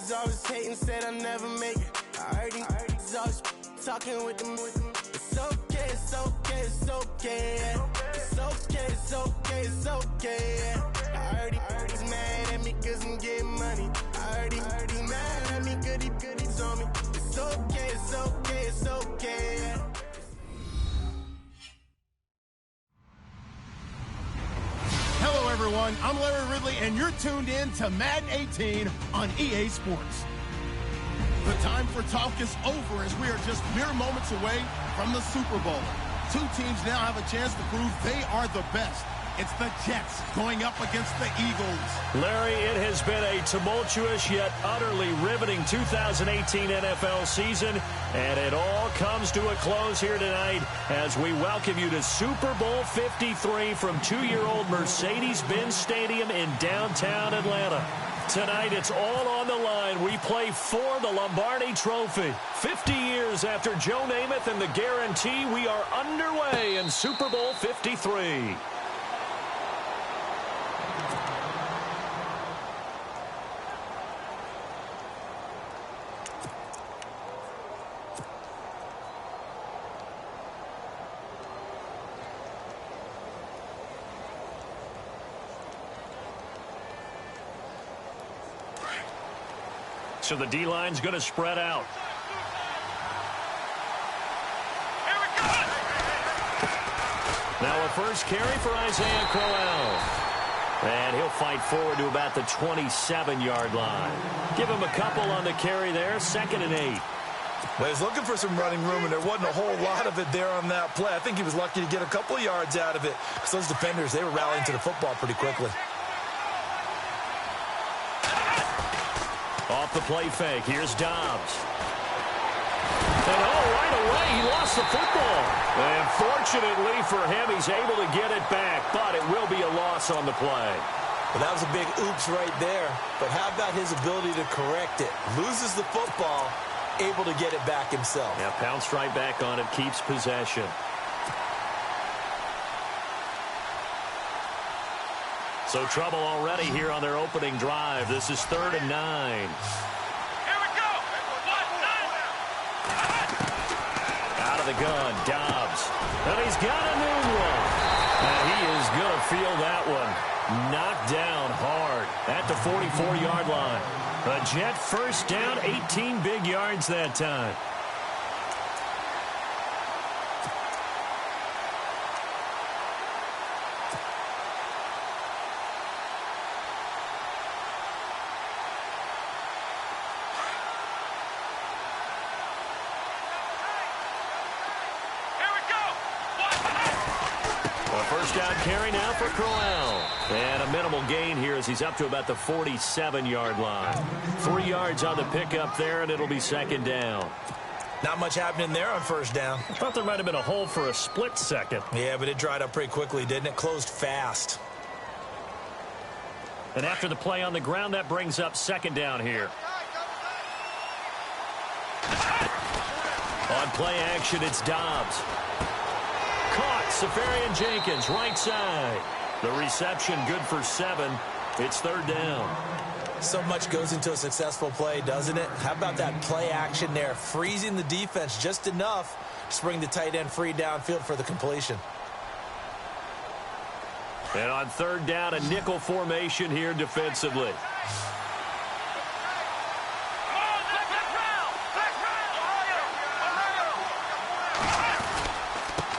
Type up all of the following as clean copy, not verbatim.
niggas always hating, said I'll never make it. I heard these always talking with them. It's okay, it's okay, it's okay, yeah. It's okay, it's okay, it's okay, yeah. I heard he's mad at me cause I'm getting money. I heard he's mad at me cause he's on me. It's okay, it's okay, it's okay, yeah. Hello, everyone. I'm Larry Ridley, and you're tuned in to Madden 18 on EA Sports. The time for talk is over as we are just mere moments away from the Super Bowl. Two teams now have a chance to prove they are the best. It's the Jets going up against the Eagles. Larry, it has been a tumultuous yet utterly riveting 2018 NFL season, and it all comes to a close here tonight as we welcome you to Super Bowl 53 from 2-year-old Mercedes-Benz Stadium in downtown Atlanta. Tonight, it's all on the line. We play for the Lombardi Trophy. 50 years after Joe Namath and the guarantee, we are underway in Super Bowl 53. So the D-line's going to spread out. Now a first carry for Isaiah Crowell. And he'll fight forward to about the 27-yard line. Give him a couple on the carry there, 2nd and 8. Well, he's looking for some running room, and there wasn't a whole lot of it there on that play. I think he was lucky to get a couple of yards out of it. Because those defenders, they were rallying to the football pretty quickly. Off the play fake, here's Dobbs. And right away, he lost the football. And fortunately for him, he's able to get it back, but it will be a loss on the play. Well, that was a big oops right there. But how about his ability to correct it? Loses the football, able to get it back himself. Yeah, pounced right back on it, keeps possession. So trouble already here on their opening drive. This is 3rd and 9. Here we go. Out of the gun, Dobbs. And he's got a new one. And he is going to feel that one. Knocked down hard at the 44-yard line. A Jet first down, 18 big yards that time. Carry now for Crowell. And a minimal gain here as he's up to about the 47-yard line. 3 yards on the pickup there, and it'll be 2nd down. Not much happening there on 1st down. I thought there might have been a hole for a split second. Yeah, but it dried up pretty quickly, didn't it? Closed fast. And after the play on the ground, that brings up 2nd down here. On play action, it's Dobbs. Caught, Safarian Jenkins, right side. The reception good for 7. It's 3rd down. So much goes into a successful play, doesn't it? How about that play action there? Freezing the defense just enough to bring the tight end free downfield for the completion. And on 3rd down, a nickel formation here defensively.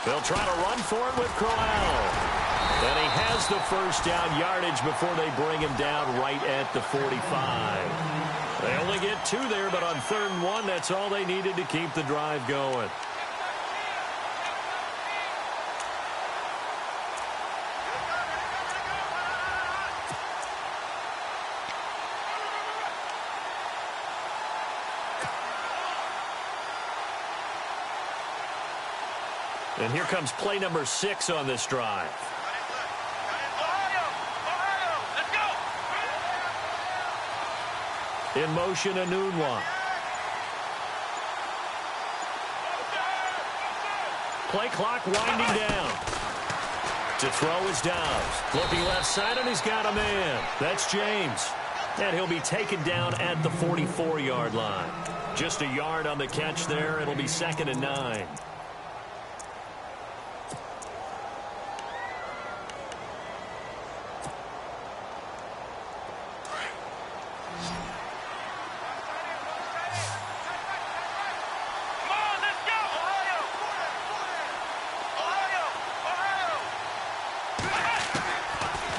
They'll try to run for it with Crowell. And he has the first down yardage before they bring him down right at the 45. They only get 2 there, but on 3rd and 1, that's all they needed to keep the drive going. And here comes play number 6 on this drive. In motion, Anunwa. Play clock winding down. To throw is Dobbs. Looking left side, and he's got a man. That's James. And he'll be taken down at the 44-yard line. Just a yard on the catch there. It'll be 2nd and 9.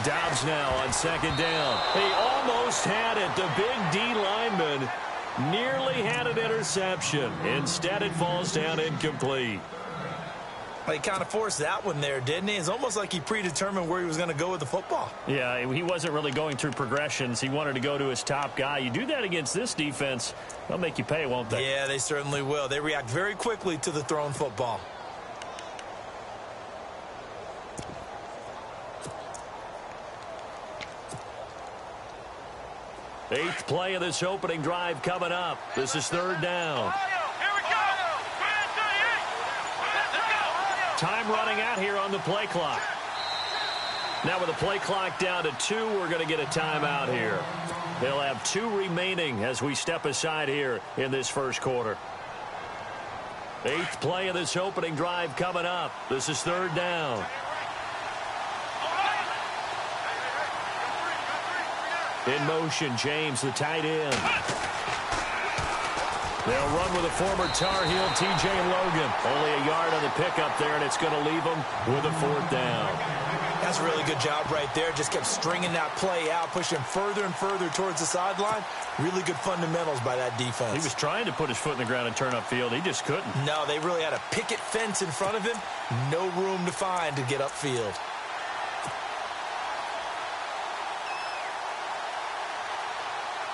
Dobbs now on 2nd down. He almost had it. The big D lineman nearly had an interception. Instead, it falls down incomplete. Well, he kind of forced that one there, didn't he? It's almost like he predetermined where he was going to go with the football. Yeah, he wasn't really going through progressions. He wanted to go to his top guy. You do that against this defense, they'll make you pay, won't they? Yeah, they certainly will. They react very quickly to the thrown football. Eighth play of this opening drive coming up. This is 3rd down. Here we go. Time running out here on the play clock. Now with the play clock down to 2, we're going to get a timeout here. They'll have 2 remaining as we step aside here in this first quarter. Eighth play of this opening drive coming up. This is 3rd down. In motion, James, the tight end. They'll run with a former Tar Heel, T.J. Logan. Only a yard on the pickup there, and it's going to leave them with a 4th down. That's a really good job right there. Just kept stringing that play out, pushing further and further towards the sideline. Really good fundamentals by that defense. He was trying to put his foot in the ground and turn upfield. He just couldn't. No, they really had a picket fence in front of him. No room to find to get upfield.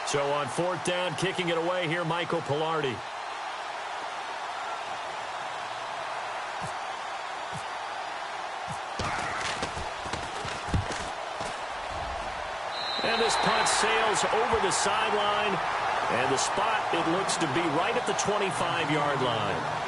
So on 4th down, kicking it away here, Michael Pilardi. And this punt sails over the sideline. And the spot, it looks to be right at the 25-yard line.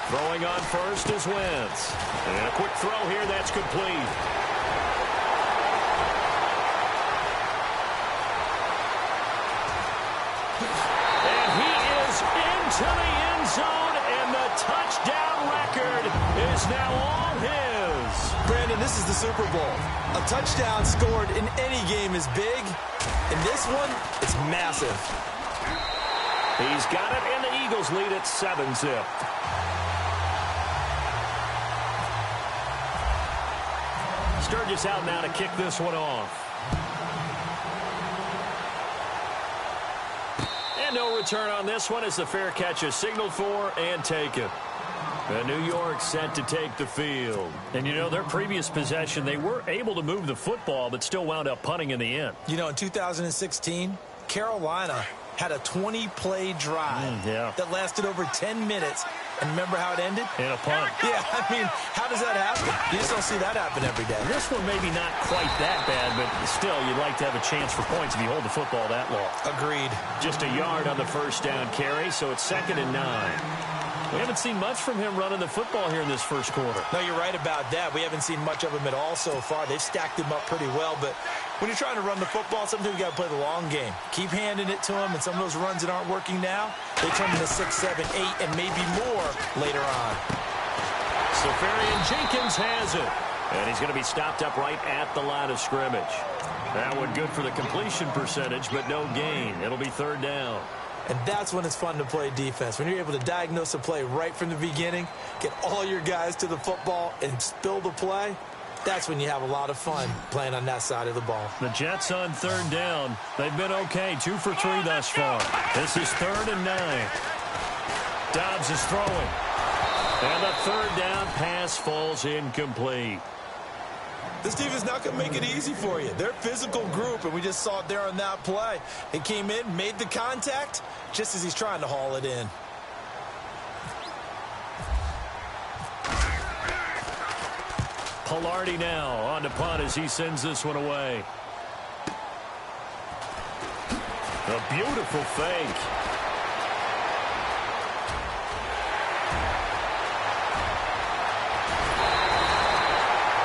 Throwing on first is Wentz. And a quick throw here, that's complete. And he is into the end zone, and the touchdown record is now all his. Brandon, this is the Super Bowl. A touchdown scored in any game is big. In this one, it's massive. He's got it, and the Eagles lead at 7-zip. Sturgis out now to kick this one off. And no return on this one as the fair catch is signaled for and taken. And New York set to take the field. And, you know, their previous possession, they were able to move the football but still wound up punting in the end. You know, in 2016, Carolina had a 20-play drive that lasted over 10 minutes. And remember how it ended? In a punt. Yeah, I mean, how does that happen? You just don't see that happen every day. This one maybe not quite that bad, but still, you'd like to have a chance for points if you hold the football that long. Agreed. Just a yard on the first down carry, so it's 2nd and 9. We haven't seen much from him running the football here in this first quarter. No, you're right about that. We haven't seen much of him at all so far. They've stacked him up pretty well, but when you're trying to run the football, sometimes you got to play the long game. Keep handing it to him, and some of those runs that aren't working now, they turn into 6, 7, 8, and maybe more later on. Safarian Jenkins has it, and he's going to be stopped up right at the line of scrimmage. That one good for the completion percentage, but no gain. It'll be 3rd down. And that's when it's fun to play defense. When you're able to diagnose a play right from the beginning, get all your guys to the football and spill the play, that's when you have a lot of fun playing on that side of the ball. The Jets on 3rd down. They've been okay, 2 for 3 thus far. This is 3rd and 9. Dobbs is throwing. And the 3rd down pass falls incomplete. This defense is not going to make it easy for you. They're a physical group, and we just saw it there on that play. He came in, made the contact, just as he's trying to haul it in. Pilardi now on to punt as he sends this one away. A beautiful fake.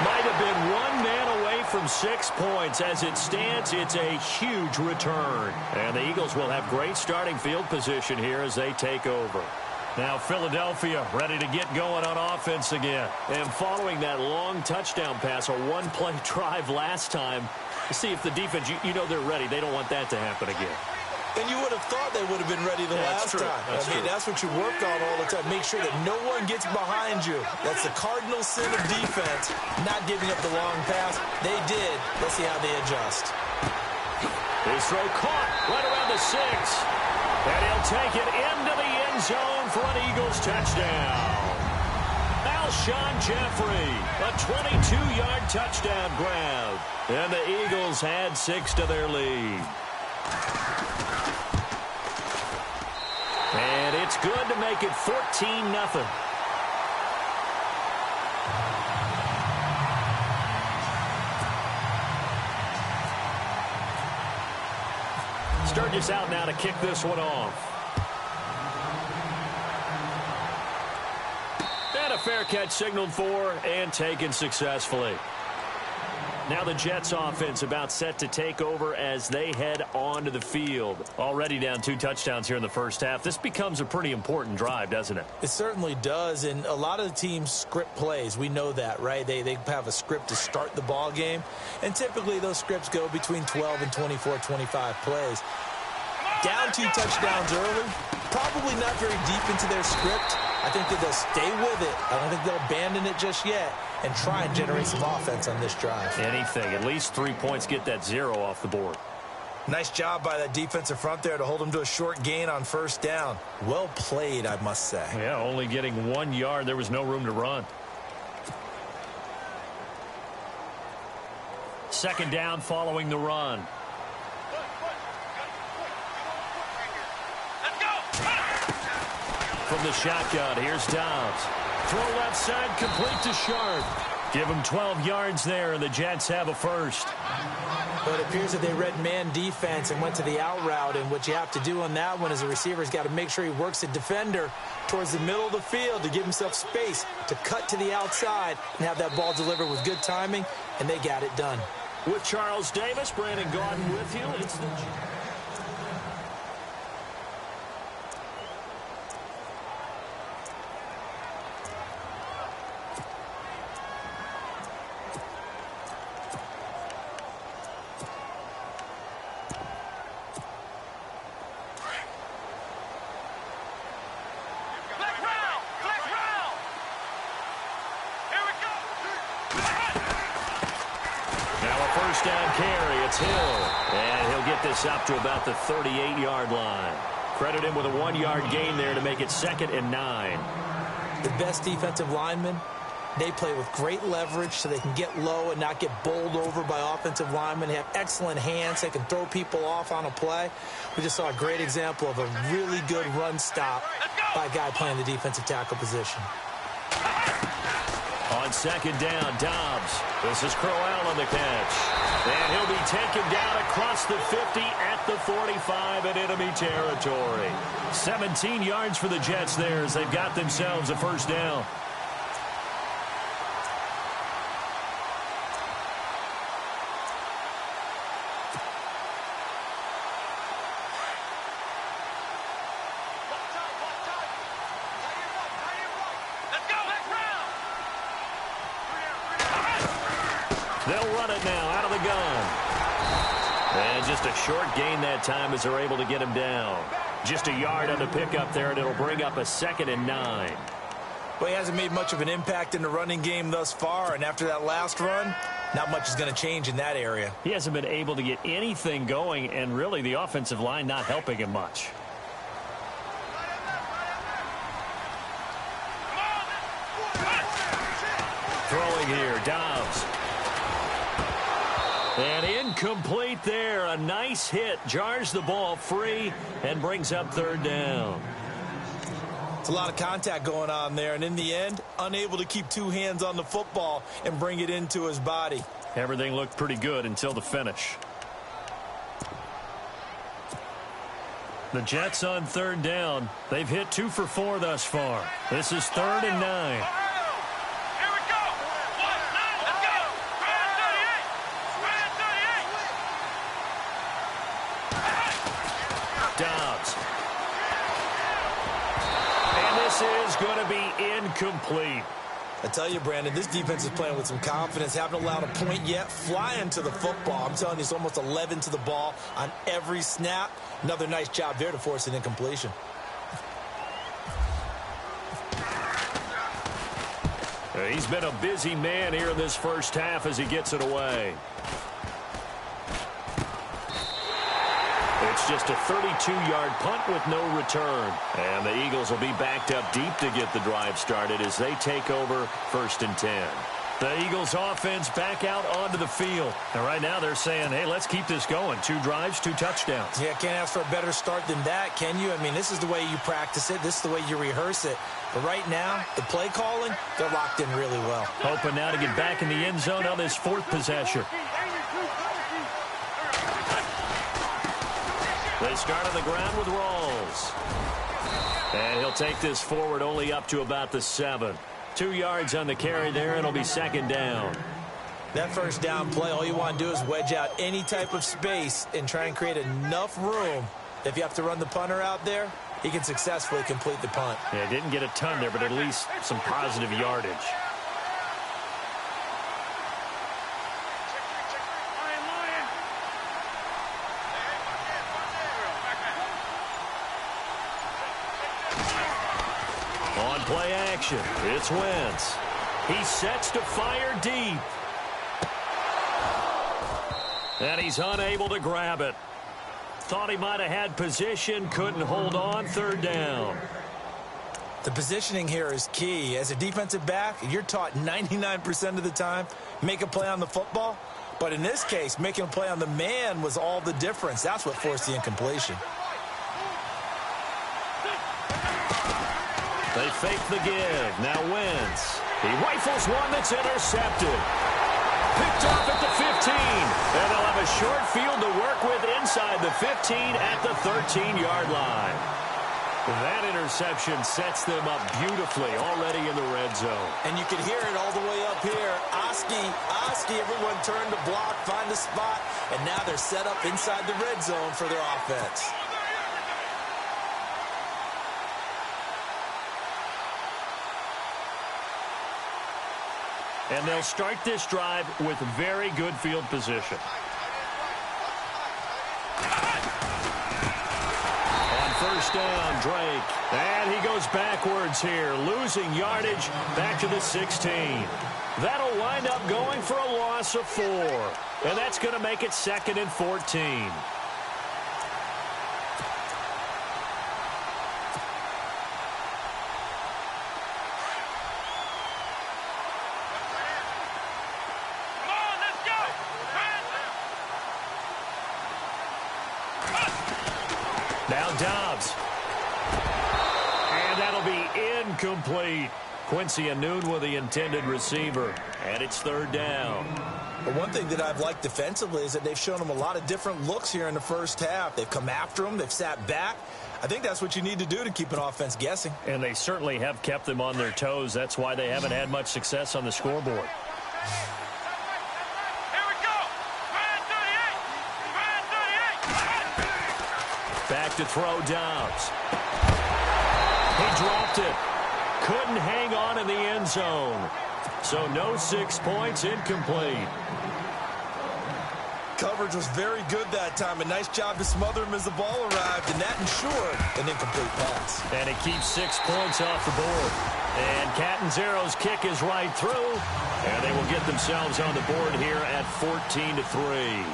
Might have been one man away from 6 points. As it stands, it's a huge return. And the Eagles will have great starting field position here as they take over. Now Philadelphia ready to get going on offense again. And following that long touchdown pass, a one-play drive last time, see if the defense, you know they're ready. They don't want that to happen again. And you would have thought they would have been ready the last time. That's what you work on all the time. Make sure that no one gets behind you. That's the cardinal sin of defense, not giving up the long pass. They did. Let's see how they adjust. His throw caught right around the 6. And he'll take it into the end zone for an Eagles touchdown. Alshon Jeffrey, a 22-yard touchdown grab. And the Eagles add 6 to their lead. And it's good to make it 14-0. Sturgis out now to kick this one off. And a fair catch signaled for and taken successfully. Now the Jets offense about set to take over as they head onto the field. Already down 2 touchdowns here in the first half. This becomes a pretty important drive, doesn't it? It certainly does, and a lot of the teams script plays. We know that, right? They have a script to start the ball game, and typically those scripts go between 12 and 24, 25 plays. Down 2 touchdowns early, probably not very deep into their script. I think that they'll stay with it. I don't think they'll abandon it just yet and try and generate some offense on this drive. Anything. At least 3 points, get that 0 off the board. Nice job by that defensive front there to hold them to a short gain on first down. Well played, I must say. Yeah, only getting 1 yard. There was no room to run. Second down following the run. From the shotgun, here's Dobbs. Throw left side, complete to Sharp. Give him 12 yards there, and the Jets have a first. But it appears that they read man defense and went to the out route, and what you have to do on that one is a receiver's got to make sure he works the defender towards the middle of the field to give himself space to cut to the outside and have that ball delivered with good timing, and they got it done. With Charles Davis, Brandon Gaudin with you. It's the down carry. It's Hill. And he'll get this up to about the 38-yard line. Credit him with a 1-yard gain there to make it 2nd and 9. The best defensive linemen, they play with great leverage so they can get low and not get bowled over by offensive linemen. They have excellent hands. They can throw people off on a play. We just saw a great example of a really good run stop by a guy playing the defensive tackle position. On second down, Dobbs. This is Crowell on the catch. And he'll be taken down across the 50 at the 45 in enemy territory. 17 yards for the Jets there as they've got themselves a first down. They'll run it now out of the gun. And just a short gain that time as they're able to get him down. Just a yard on the pickup there, and it'll bring up a 2nd and 9. Well, he hasn't made much of an impact in the running game thus far, and after that last run, not much is going to change in that area. He hasn't been able to get anything going, and really the offensive line not helping him much. Throwing here, Dobbs. And incomplete there. A nice hit. Jars the ball free and brings up 3rd down. It's a lot of contact going on there, and in the end, unable to keep two hands on the football and bring it into his body. Everything looked pretty good until the finish. The Jets on third down. They've hit 2 for 4 thus far. This is 3rd and 9. Dobbs. And this is going to be incomplete. I tell you, Brandon, this defense is playing with some confidence. Haven't allowed a point yet. Flying to the football. I'm telling you, it's almost 11 to the ball on every snap. Another nice job there to force an incompletion. He's been a busy man here in this first half as he gets it away. It's just a 32-yard punt with no return. And the Eagles will be backed up deep to get the drive started as they take over 1st and 10. The Eagles offense back out onto the field. And right now they're saying, hey, let's keep this going. 2 drives, 2 touchdowns. Yeah, can't ask for a better start than that, can you? I mean, this is the way you practice it. This is the way you rehearse it. But right now, the play calling, they're locked in really well. Hoping now to get back in the end zone on this 4th possession. They start on the ground with Rawls. And he'll take this forward only up to about the 7. 2 yards on the carry there, and it'll be 2nd down. That first down play, all you want to do is wedge out any type of space and try and create enough room. If you have to run the punter out there, he can successfully complete the punt. Yeah, didn't get a ton there, but at least some positive yardage. On play action, it's Wentz. He sets to fire deep. And he's unable to grab it. Thought he might have had position, couldn't hold on, 3rd down. The positioning here is key. As a defensive back, you're taught 99% of the time, make a play on the football. But in this case, making a play on the man was all the difference. That's what forced the incompletion. They fake the give. Now Wentz. He rifles one that's intercepted. Picked off at the 15. And they'll have a short field to work with inside the 15 at the 13-yard line. That interception sets them up beautifully already in the red zone. And you can hear it all the way up here. Oski, everyone turned to block, find a spot, and now they're set up inside the red zone for their offense. And they'll start this drive with very good field position. On 1st down, Drake. And he goes backwards here, losing yardage back to the 16. That'll wind up going for a loss of 4. And that's going to make it 2nd and 14. Now Dobbs. And that'll be incomplete. Quincy Anoon with the intended receiver. And it's 3rd down. But one thing that I've liked defensively is that they've shown them a lot of different looks here in the first half. They've come after them. They've sat back. I think that's what you need to do to keep an offense guessing. And they certainly have kept them on their toes. That's why they haven't had much success on the scoreboard. Back to throw Dobbs. He dropped it. Couldn't hang on in the end zone. So no 6 points, incomplete. Coverage was very good that time. A nice job to smother him as the ball arrived, and that ensured an incomplete pass. And it keeps 6 points off the board. And Catanzaro's kick is right through. And they will get themselves on the board here at 14-3.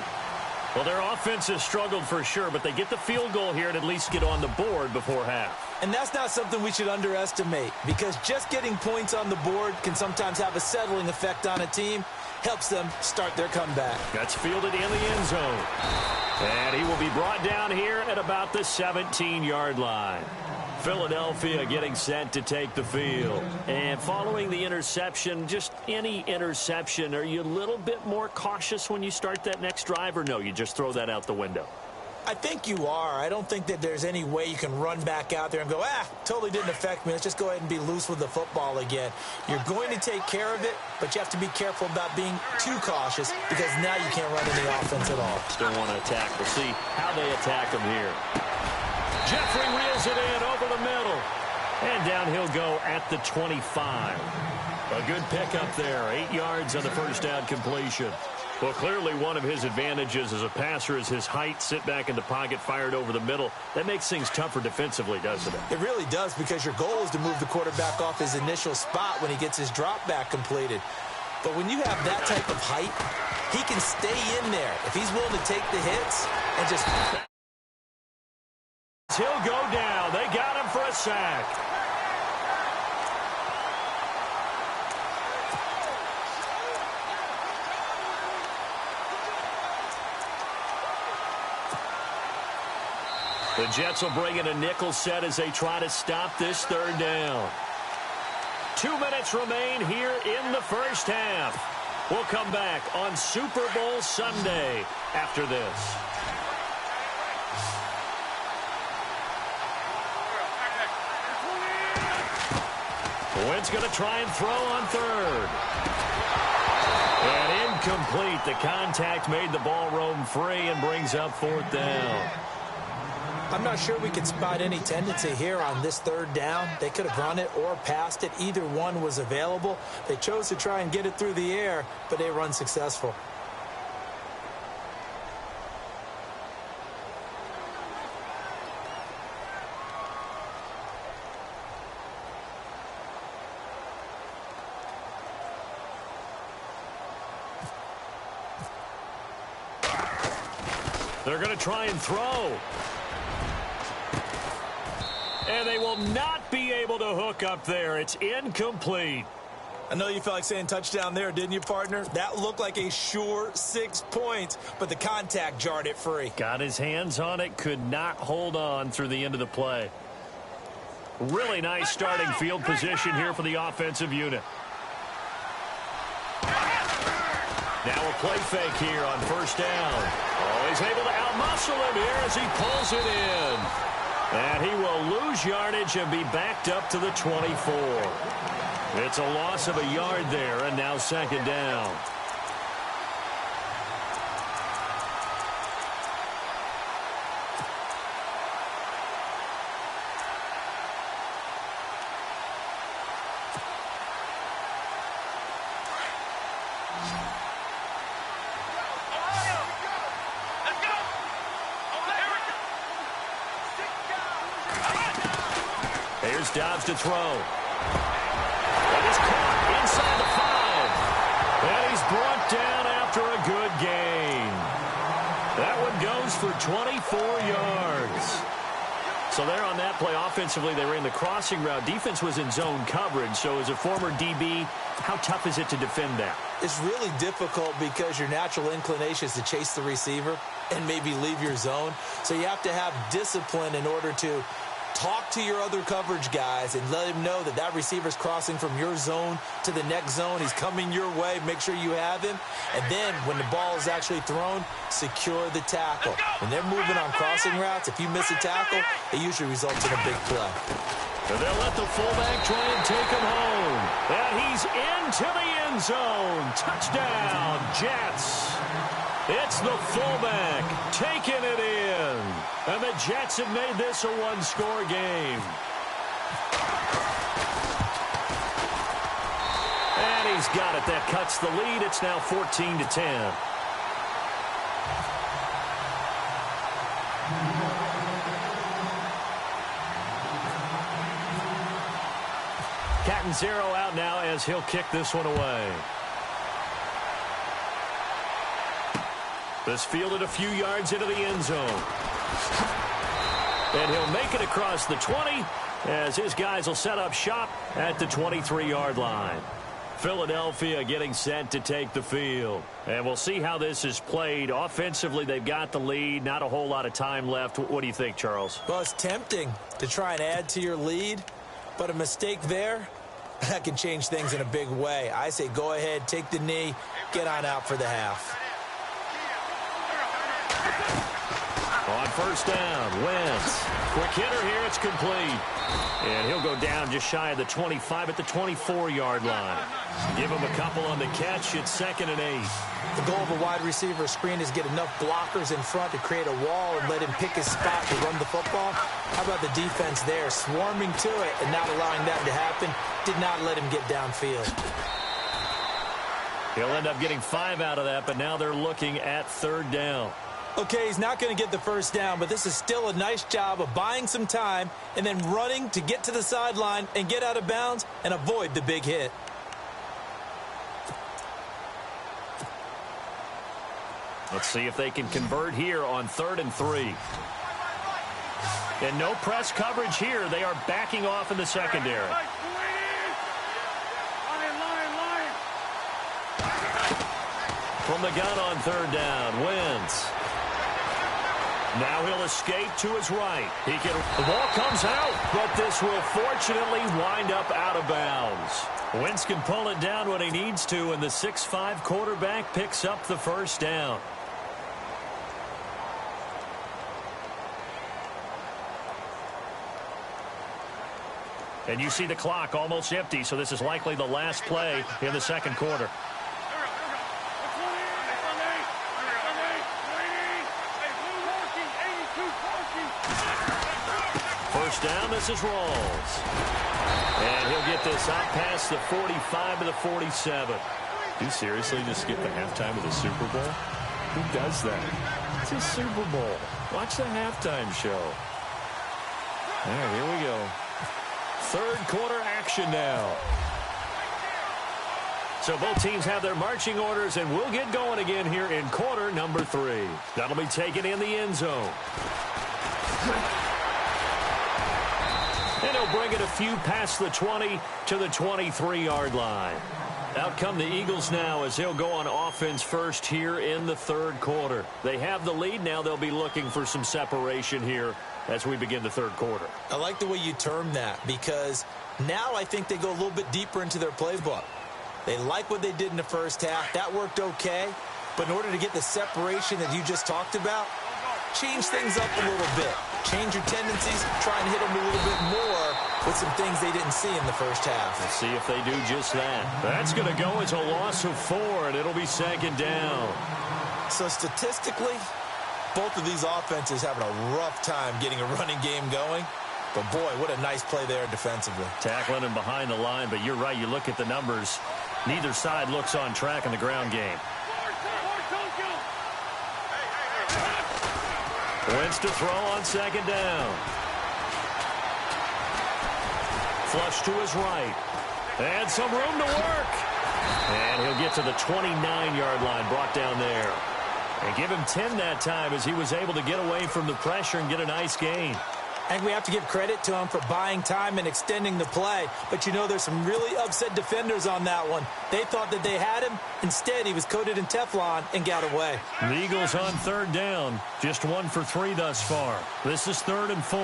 Well, their offense has struggled for sure, but they get the field goal here and at least get on the board before half. And that's not something we should underestimate, because just getting points on the board can sometimes have a settling effect on a team. Helps them start their comeback. That's fielded in the end zone. And he will be brought down here at about the 17-yard line. Philadelphia getting set to take the field. And following the interception, just any interception, are you a little bit more cautious when you start that next drive, or no, you just throw that out the window? I think you are. I don't think that there's any way you can run back out there and go, totally didn't affect me. Let's just go ahead and be loose with the football again. You're going to take care of it, but you have to be careful about being too cautious because now you can't run any offense at all. Still want to attack. We'll see how they attack them here. Jeffrey reels it in over the middle. And down he'll go at the 25. A good pickup there. 8 yards on the first down completion. Well, clearly one of his advantages as a passer is his height. Sit back in the pocket, fired over the middle. That makes things tougher defensively, doesn't it? It really does, because your goal is to move the quarterback off his initial spot when he gets his drop back completed. But when you have that type of height, he can stay in there if he's willing to take the hits and just... He'll go down. They got him for a sack. The Jets will bring in a nickel set as they try to stop this third down. 2 minutes remain here in the first half. We'll come back on Super Bowl Sunday after this. Wentz going to try and throw on third. And incomplete. The contact made the ball roam free and brings up fourth down. I'm not sure we could spot any tendency here on this third down. They could have run it or passed it. Either one was available. They chose to try and get it through the air, but they were unsuccessful. They're going to try and throw. And they will not be able to hook up there. It's incomplete. I know you felt like saying touchdown there, didn't you, partner? That looked like a sure 6 points, but the contact jarred it free. Got his hands on it, could not hold on through the end of the play. Really nice starting field position here for the offensive unit. Now a play fake here on first down. Oh, he's able to outmuscle him here as he pulls it in. And he will lose yardage and be backed up to the 24. It's a loss of a yard there, and now second down. Here's Dobbs to throw. That is caught inside the 5. And he's brought down after a good gain. That one goes for 24 yards. So there on that play, offensively, they ran the crossing route. Defense was in zone coverage. So as a former DB, how tough is it to defend that? It's really difficult because your natural inclination is to chase the receiver and maybe leave your zone. So you have to have discipline in order to talk to your other coverage guys and let him know that that receiver's crossing from your zone to the next zone. He's coming your way. Make sure you have him. And then when the ball is actually thrown, secure the tackle. When they're moving on crossing routes, if you miss a tackle, it usually results in a big play. And they'll let the fullback try and take him home. And he's into the end zone. Touchdown, Jets. It's the fullback taking it in. And the Jets have made this a one-score game. And he's got it. That cuts the lead. It's now 14-10. Cat and zero out now as he'll kick this one away. This fielded a few yards into the end zone. And he'll make it across the 20 as his guys will set up shop at the 23-yard line. Philadelphia getting set to take the field. And we'll see how this is played. Offensively, they've got the lead. Not a whole lot of time left. What do you think, Charles? Well, it's tempting to try and add to your lead, but a mistake there, that can change things in a big way. I say go ahead, take the knee, get on out for the half. On first down, Wentz. Quick hitter here, it's complete. And he'll go down just shy of the 25 at the 24-yard line. Give him a couple on the catch. It's 2nd and 8. The goal of a wide receiver screen is get enough blockers in front to create a wall and let him pick his spot to run the football. How about the defense there, swarming to it and not allowing that to happen? Did not let him get downfield. He'll end up getting 5 out of that, but now they're looking at 3rd down. Okay, he's not going to get the first down, but this is still a nice job of buying some time and then running to get to the sideline and get out of bounds and avoid the big hit. Let's see if they can convert here on 3rd and 3. And no press coverage here. They are backing off in the secondary. From the gun on 3rd down, Wentz. Now he'll escape to his right. The ball comes out, but this will fortunately wind up out of bounds. Wentz can pull it down when he needs to, and the 6'5" quarterback picks up the first down. And you see the clock almost empty, so this is likely the last play in the 2nd quarter. First down, this is Rawls. And he'll get this out past the 45 to the 47. You seriously just skip the halftime of the Super Bowl? Who does that? It's a Super Bowl. Watch the halftime show. All right, here we go. 3rd quarter action now. So both teams have their marching orders, and we'll get going again here in quarter number 3. That'll be taken in the end zone. And he'll bring it a few past the 20 to the 23-yard line. Out come the Eagles now as they'll go on offense first here in the 3rd quarter. They have the lead now. They'll be looking for some separation here as we begin the 3rd quarter. I like the way you term that because now I think they go a little bit deeper into their playbook. They like what they did in the first half. That worked okay. But in order to get the separation that you just talked about, change things up a little bit. Change your tendencies. Try and hit them a little bit more with some things they didn't see in the first half. Let's see if they do just that. That's going to go as a loss of 4, and it'll be 2nd down. So statistically, both of these offenses having a rough time getting a running game going. But, boy, what a nice play there defensively. Tackling him behind the line, but you're right. You look at the numbers. Neither side looks on track in the ground game. Wentz to throw on 2nd down. Flush to his right. And some room to work. And he'll get to the 29-yard line, brought down there. And give him 10 that time as he was able to get away from the pressure and get a nice gain. I think we have to give credit to him for buying time and extending the play. But, you know, there's some really upset defenders on that one. They thought that they had him. Instead, he was coated in Teflon and got away. The Eagles on 3rd down. Just 1 for 3 thus far. This is 3rd and 4.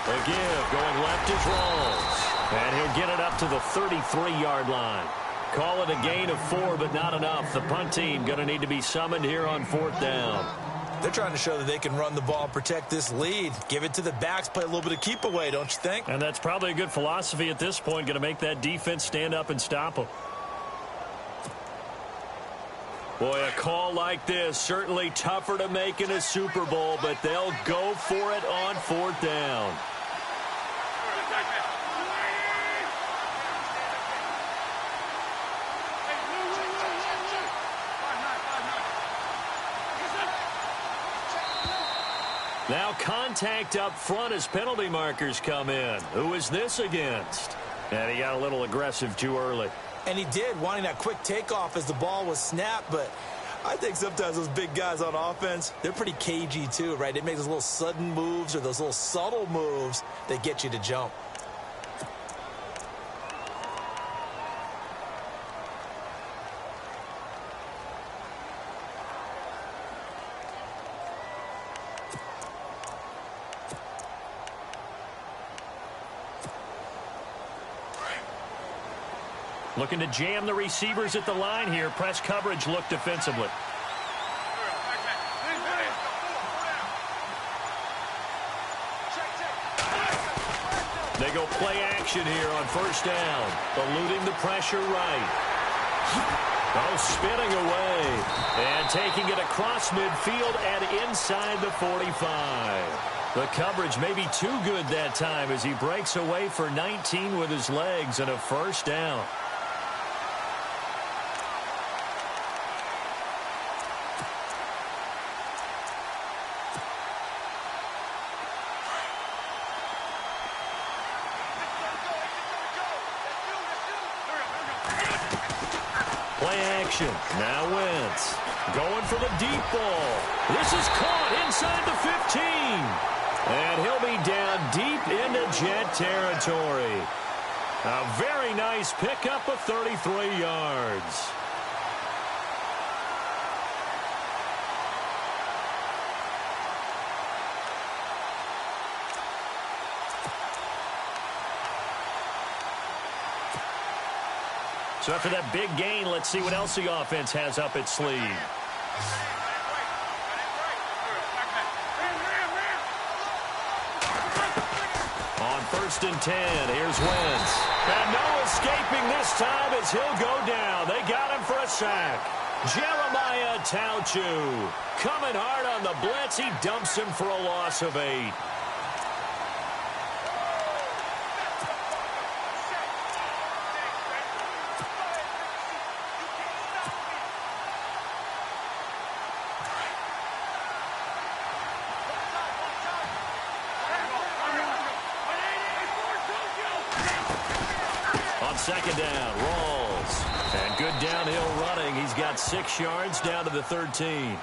The give going left is Rawls. And he'll get it up to the 33-yard line. Call it a gain of 4, but not enough. The punt team going to need to be summoned here on 4th down. They're trying to show that they can run the ball and protect this lead. Give it to the backs, play a little bit of keep away, don't you think? And that's probably a good philosophy at this point, going to make that defense stand up and stop them. Boy, a call like this, certainly tougher to make in a Super Bowl, but they'll go for it on 4th down. Now contact up front as penalty markers come in. Who is this against? And he got a little aggressive too early. And he did, wanting that quick takeoff as the ball was snapped, but I think sometimes those big guys on offense, they're pretty cagey too, right? They make those little sudden moves or those little subtle moves that get you to jump. Looking to jam the receivers at the line here. Press coverage look defensively. They go play action here on first down. Eluding the pressure right. Oh, spinning away. And taking it across midfield and inside the 45. The coverage may be too good that time as he breaks away for 19 with his legs and a first down. Play action. Now Wentz. Going for the deep ball. This is caught inside the 15. And he'll be down deep into Jet territory. A very nice pickup of 33 yards. So after that big gain, let's see what else the offense has up its sleeve. On 1st and 10, here's Wentz. And no escaping this time as he'll go down. They got him for a sack. Jeremiah Tauchu coming hard on the blitz. He dumps him for a loss of 8. Second down, Rawls. And good downhill running. He's got 6 yards down to the 13.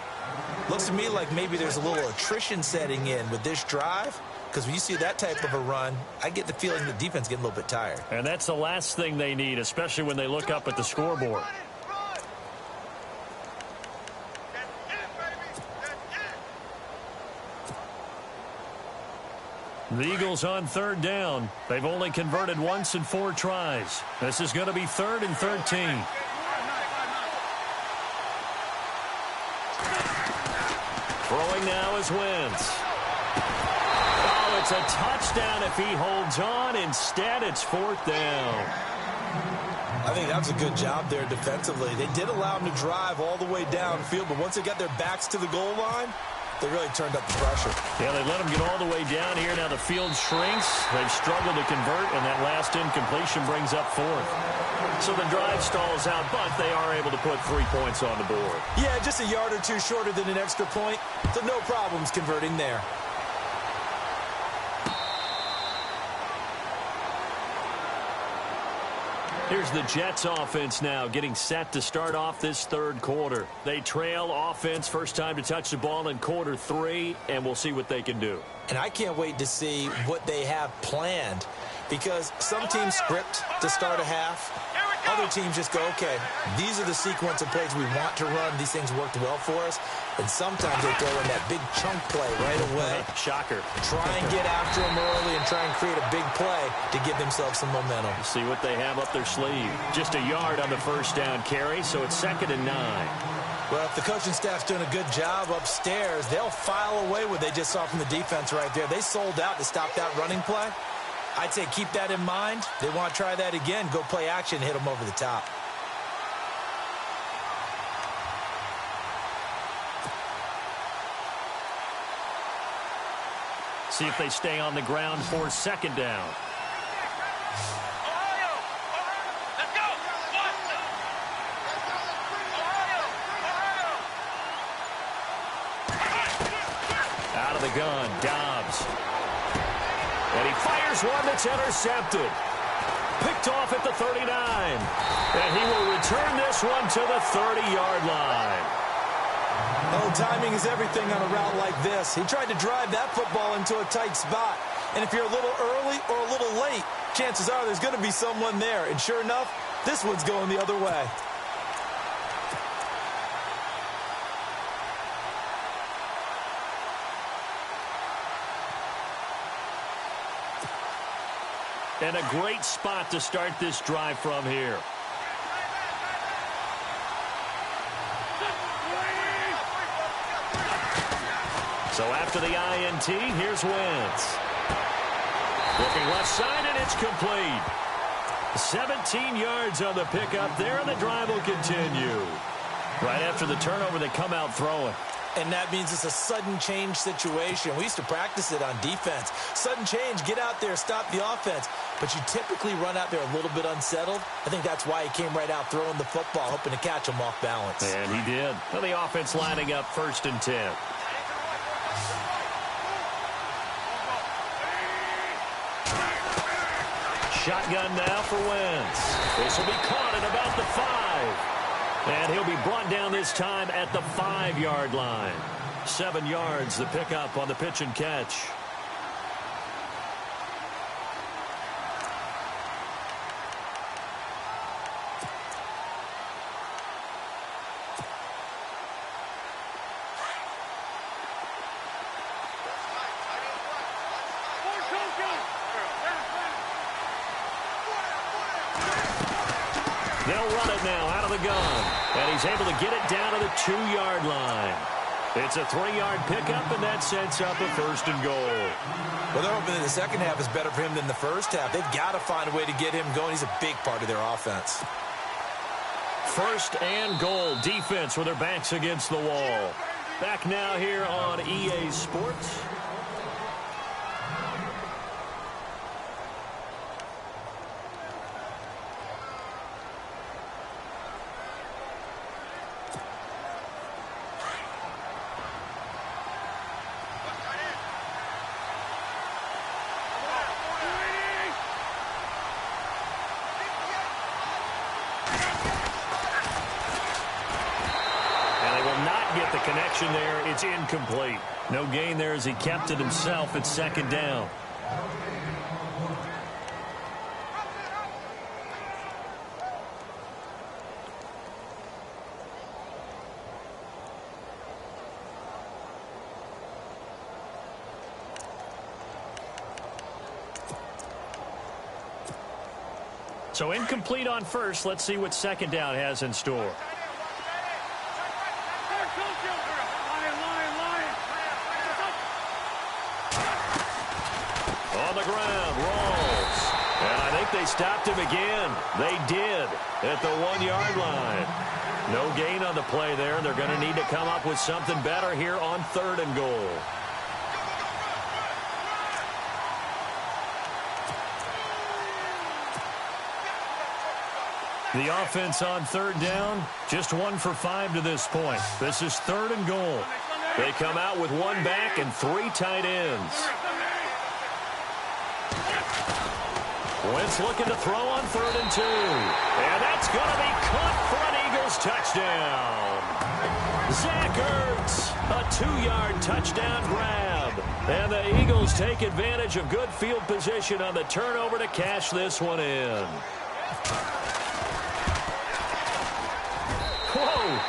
Looks to me like maybe there's a little attrition setting in with this drive. Because when you see that type of a run, I get the feeling the defense getting a little bit tired. And that's the last thing they need, especially when they look up at the scoreboard. The Eagles on 3rd down. They've only converted once in 4 tries. This is going to be 3rd and 13. Throwing now is Wentz. Oh, it's a touchdown if he holds on. Instead, it's 4th down. I think that's a good job there defensively. They did allow him to drive all the way downfield, but once they got their backs to the goal line, they really turned up the pressure. Yeah, they let him get all the way down here. Now the field shrinks. They've struggled to convert, and that last incompletion brings up 4th. So the drive stalls out, but they are able to put 3 points on the board. Yeah, just a yard or 2 shorter than an extra point, so no problems converting there. Here's the Jets offense now getting set to start off this 3rd quarter. They trail offense, first time to touch the ball in quarter 3, and we'll see what they can do. And I can't wait to see what they have planned, because some teams script to start a half. Other teams just go, okay, these are the sequence of plays we want to run. These things worked well for us. And sometimes they throw in that big chunk play right away. Shocker. Try and get after them early and try and create a big play to give themselves some momentum. See what they have up their sleeve. Just a yard on the first down carry, so it's 2nd and 9. Well, if the coaching staff's doing a good job upstairs, they'll file away what they just saw from the defense right there. They sold out to stop that running play. I'd say keep that in mind. They want to try that again. Go play action, hit them over the top. See if they stay on the ground for 2nd down. Out of the gun, Dobbs. And he fires one that's intercepted. Picked off at the 39. And he will return this one to the 30-yard line. Oh, timing is everything on a route like this. He tried to drive that football into a tight spot. And if you're a little early or a little late, chances are there's going to be someone there. And sure enough, this one's going the other way. And a great spot to start this drive from here. So after the INT, here's Wentz. Looking left side, and it's complete. 17 yards on the pickup there, and the drive will continue. Right after the turnover, they come out throwing. And that means it's a sudden change situation. We used to practice it on defense. Sudden change, get out there, stop the offense. But you typically run out there a little bit unsettled. I think that's why he came right out throwing the football, hoping to catch him off balance. And he did. Well, the offense lining up 1st and 10. Shotgun now for Wentz. This will be caught at about the 5. And he'll be brought down this time at the 5-yard line. 7 yards, the pickup on the pitch and catch. They'll run it now out of the gun. And he's able to get it down to the 2-yard line. It's a 3-yard pickup, and that sets up a 1st and goal. Well, they're hoping that the second half is better for him than the first half. They've got to find a way to get him going. He's a big part of their offense. 1st and goal. Defense with their backs against the wall. Back now here on EA Sports. Get the connection there. It's incomplete. No gain there as he kept it himself at 2nd down. So incomplete on first. Let's see what 2nd down has in store. On the ground, rolls. And I think they stopped him again. They did at the 1-yard line. No gain on the play there. They're going to need to come up with something better here on 3rd and goal. The offense on 3rd down, just 1 for 5 to this point. This is 3rd and goal. They come out with 1 back and 3 tight ends. Wentz looking to throw on 3rd and 2. And that's going to be caught for an Eagles touchdown. Zach Ertz, a 2-yard touchdown grab. And the Eagles take advantage of good field position on the turnover to cash this one in. Whoa,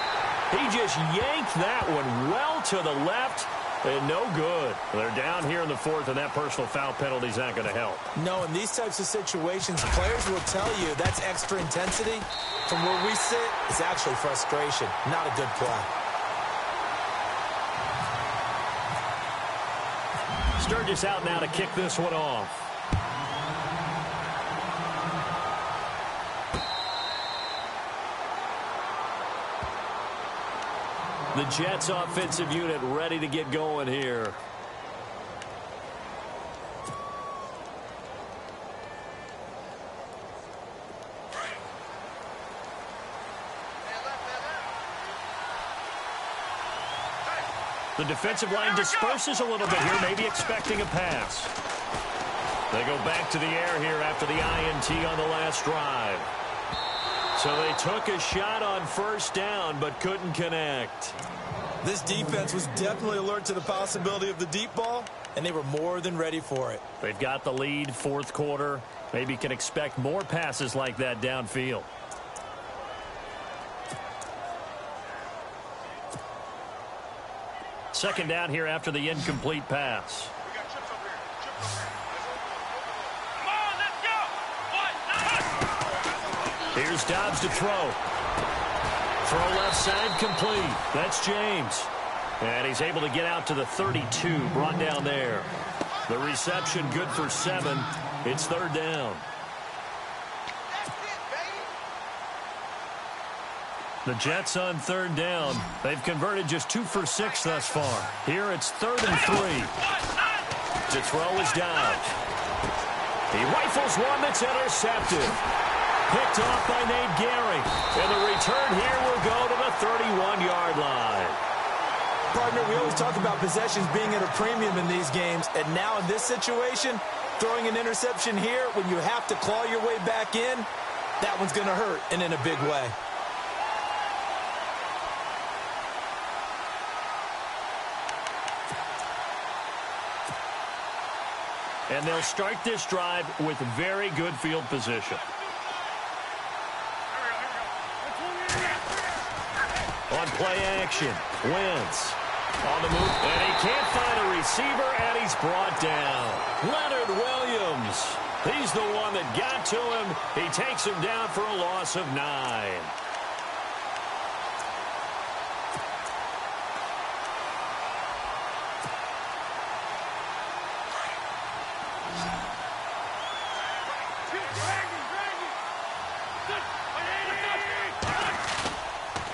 he just yanked that one well to the left. And no good. They're down here in the 4th, and that personal foul penalty is not going to help. No, in these types of situations, players will tell you that's extra intensity. From where we sit, it's actually frustration. Not a good play. Sturgis out now to kick this one off. The Jets offensive unit ready to get going here. The defensive line disperses a little bit here, maybe expecting a pass. They go back to the air here after the INT on the last drive. So they took a shot on 1st down, but couldn't connect. This defense was definitely alert to the possibility of the deep ball, and they were more than ready for it. They've got the lead, fourth quarter. Maybe can expect more passes like that downfield. Second down here after the incomplete pass. Here's Dobbs to throw. Throw left side complete. That's James. And he's able to get out to the 32, brought down there. The reception good for 7. It's third down. The Jets on third down. They've converted just 2 for 6 thus far. Here it's 3rd and 3. To throw is Dobbs. He rifles one that's intercepted. Picked off by Nate Gehring. And the return here will go to the 31-yard line. Partner, we always talk about possessions being at a premium in these games. And now in this situation, throwing an interception here when you have to claw your way back in, that one's going to hurt, and in a big way. And they'll start this drive with very good field position. On play action, Wentz on the move, and he can't find a receiver, and he's brought down. Leonard Williams, he's the one that got to him. He takes him down for a loss of 9.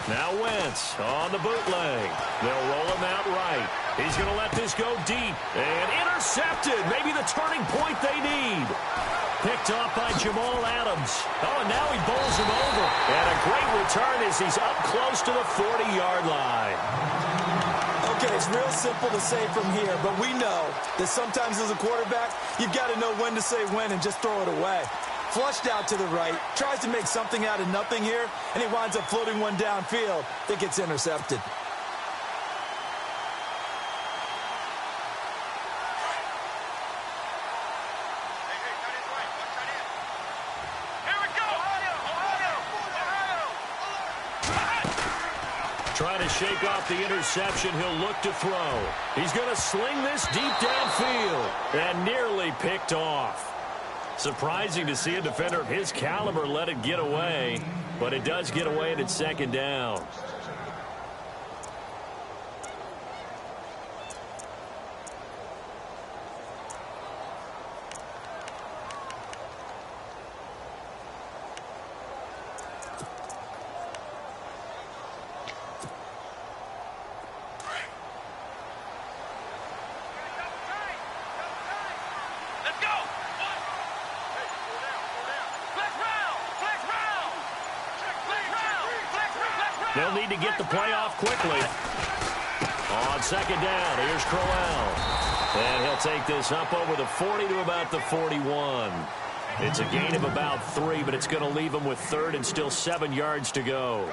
Now Wentz on the bootleg. They'll roll him out right. He's going to let this go deep. And intercepted. Maybe the turning point they need. Picked off by Jamal Adams. Oh, and now he bowls him over. And a great return as he's up close to the 40-yard line. Okay, it's real simple to say from here, but we know that sometimes as a quarterback, you've got to know when to say when and just throw it away. Flushed out to the right, tries to make something out of nothing here, and he winds up floating one downfield that gets intercepted. Trying to shake off the interception, he'll look to throw. He's going to sling this deep downfield and nearly picked off. Surprising to see a defender of his caliber let it get away, but it does get away and it's second down. They'll need to get the play off quickly. On second down, here's Crowell. And he'll take this up over the 40 to about the 41. It's a gain of about 3, but it's going to leave him with 3rd and still 7 yards to go.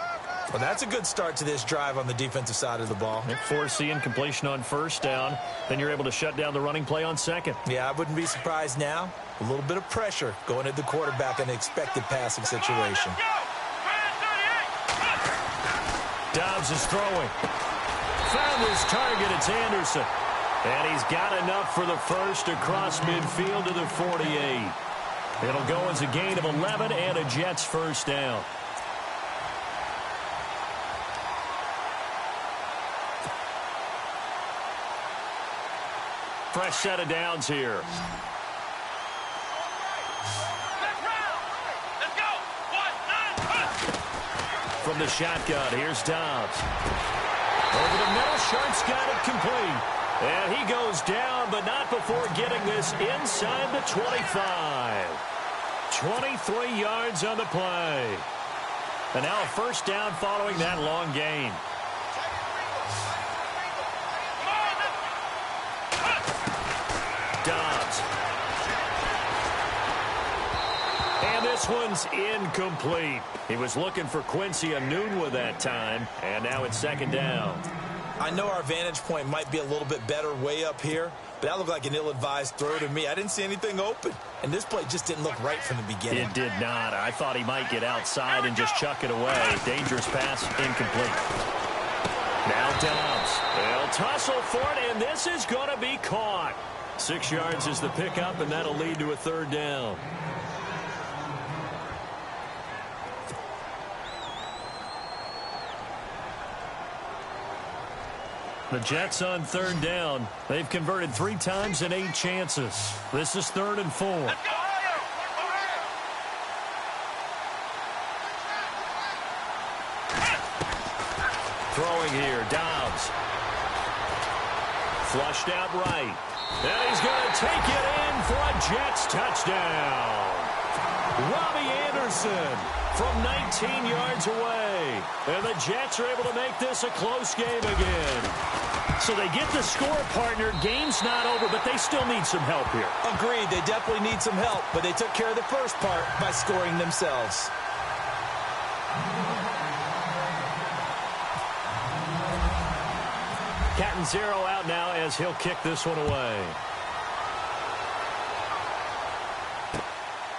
Well, that's a good start to this drive on the defensive side of the ball. Force the incompletion on first down. Then you're able to shut down the running play on second. Yeah, I wouldn't be surprised now. A little bit of pressure going at the quarterback in an expected passing situation. Dobbs is throwing. Found his target. It's Anderson. And he's got enough for the first across midfield to the 48. It'll go as a gain of 11 and a Jets first down. Fresh set of downs here. From the shotgun, here's Dobbs. Over the middle, Sharp's got it complete. And he goes down, but not before getting this inside the 25. 23 yards on the play. And now a first down following that long gain. Dobbs. And this one's incomplete. He was looking for Quincy Enunwa that time, and now it's second down. I know our vantage point might be a little bit better way up here, but that looked like an ill-advised throw to me. I didn't see anything open, and this play just didn't look right from the beginning. It did not. I thought he might get outside and just chuck it away. Dangerous pass, incomplete. Now Dobbs. They'll tussle for it, and this is going to be caught. 6 yards is the pickup, and that'll lead to a third down. The Jets on third down. They've converted 3 times in 8 chances. This is 3rd and 4. Throwing here, Dobbs. Flushed out right. And he's going to take it in for a Jets touchdown. Robbie Anderson from 19 yards away. And the Jets are able to make this a close game again. So they get the score, partner. Game's not over, but they still need some help here. Agreed. They definitely need some help, but they took care of the first part by scoring themselves. Catanzaro out now as he'll kick this one away.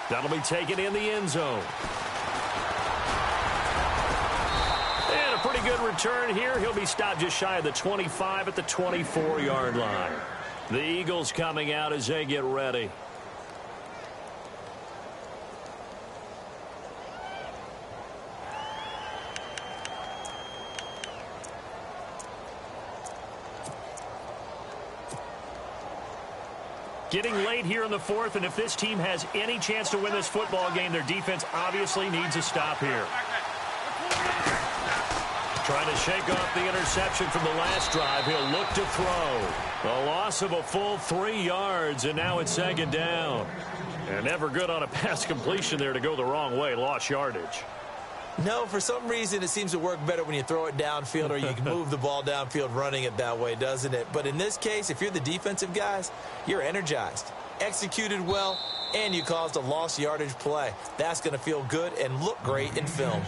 That'll be taken in the end zone. And a pretty good return here. He'll be stopped just shy of the 25 at the 24-yard line. The Eagles coming out as they get ready. Getting late here in the 4th, and if this team has any chance to win this football game, their defense obviously needs a stop here. Trying to shake off the interception from the last drive. He'll look to throw. A loss of a full 3 yards, and now it's 2nd down. And never good on a pass completion there to go the wrong way. Lost yardage. No, for some reason it seems to work better when you throw it downfield or you can move the ball downfield running it that way, doesn't it? But in this case, if you're the defensive guys, you're energized, executed well, and you caused a lost yardage play. That's going to feel good and look great in film.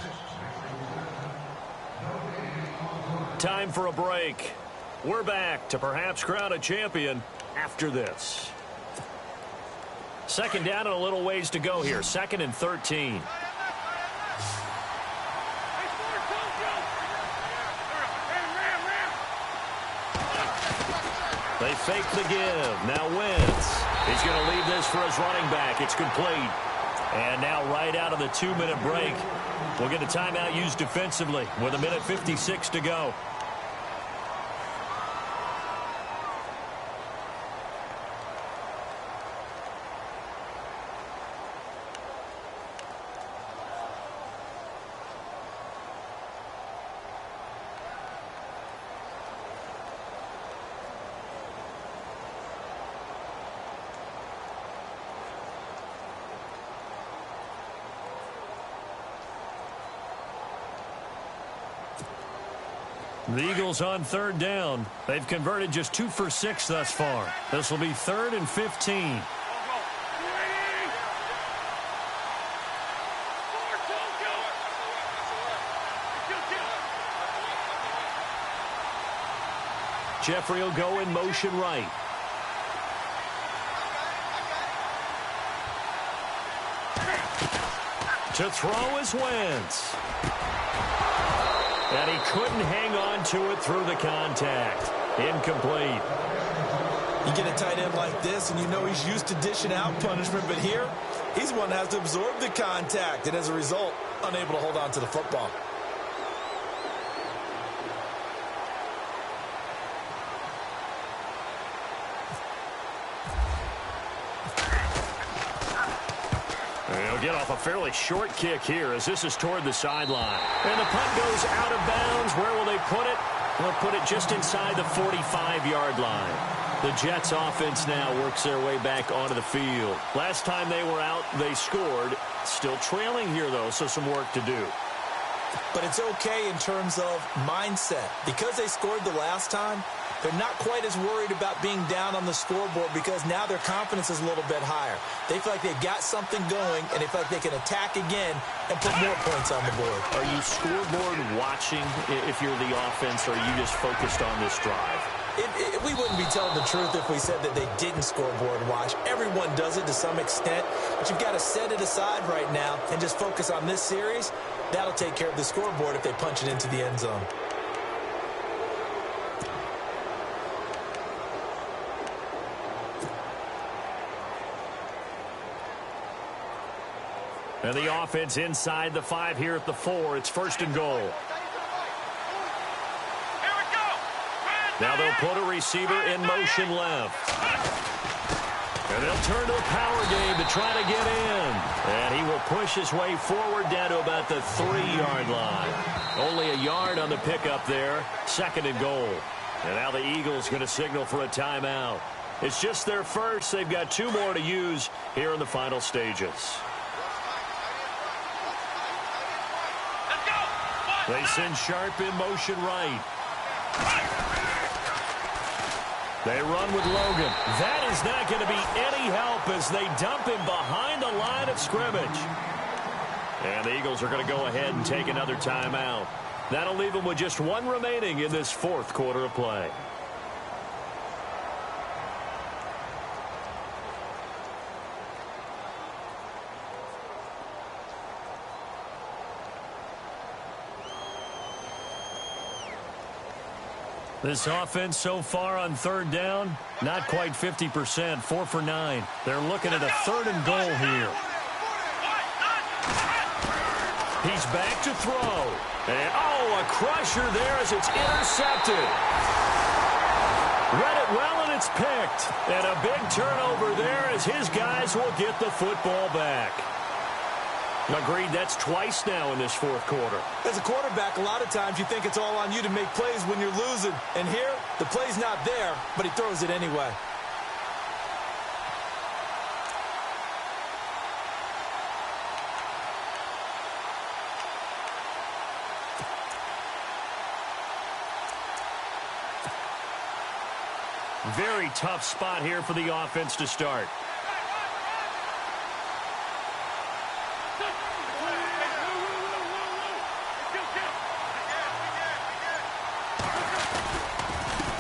Time for a break. We're back to perhaps crown a champion after this. 2nd down and a little ways to go here. 2nd and 13. They fake the give. Now Wentz. He's going to leave this for his running back. It's complete. And now right out of the 2-minute break, we'll get a timeout used defensively with 1:56 to go. The Eagles on 3rd down. They've converted just 2 for 6 thus far. This will be 3rd and 15. Jeffrey will go in motion right. To throw is Wentz. And he couldn't hang on to it through the contact. Incomplete. You get a tight end like this, and you know he's used to dishing out punishment, but here, he's one that has to absorb the contact, and as a result, unable to hold on to the football. He'll get off a fairly short kick here as this is toward the sideline. And the punt goes out of bounds. Where will they put it? They'll put it just inside the 45-yard line. The Jets offense now works their way back onto the field. Last time they were out, they scored. Still trailing here, though, so some work to do. But it's okay in terms of mindset. Because they scored the last time, they're not quite as worried about being down on the scoreboard because now their confidence is a little bit higher. They feel like they've got something going, and they feel like they can attack again and put more points on the board. Are you scoreboard watching if you're the offense, or are you just focused on this drive? We wouldn't be telling the truth if we said that they didn't scoreboard watch. Everyone does it to some extent, but you've got to set it aside right now and just focus on this series. That'll take care of the scoreboard if they punch it into the end zone. And the offense inside the 5 here at the 4. It's 1st and goal. Now they'll put a receiver in motion left. And they'll turn to a power game to try to get in. And he will push his way forward down to about the 3-yard line. Only a yard on the pickup there. 2nd and goal. And now the Eagles going to signal for a timeout. It's just their first. They've got 2 more to use here in the final stages. They send Sharp in motion right. They run with Logan. That is not going to be any help as they dump him behind the line of scrimmage. And the Eagles are going to go ahead and take another timeout. That'll leave them with just 1 remaining in this 4th quarter of play. This offense so far on 3rd down, not quite 50%, 4 for 9. They're looking at a 3rd and goal here. He's back to throw. And, a crusher there as it's intercepted. Read it well, and it's picked. And a big turnover there as his guys will get the football back. Agreed, that's twice now in this 4th quarter. As a quarterback, a lot of times you think it's all on you to make plays when you're losing. And here, the play's not there, but he throws it anyway. Very tough spot here for the offense to start.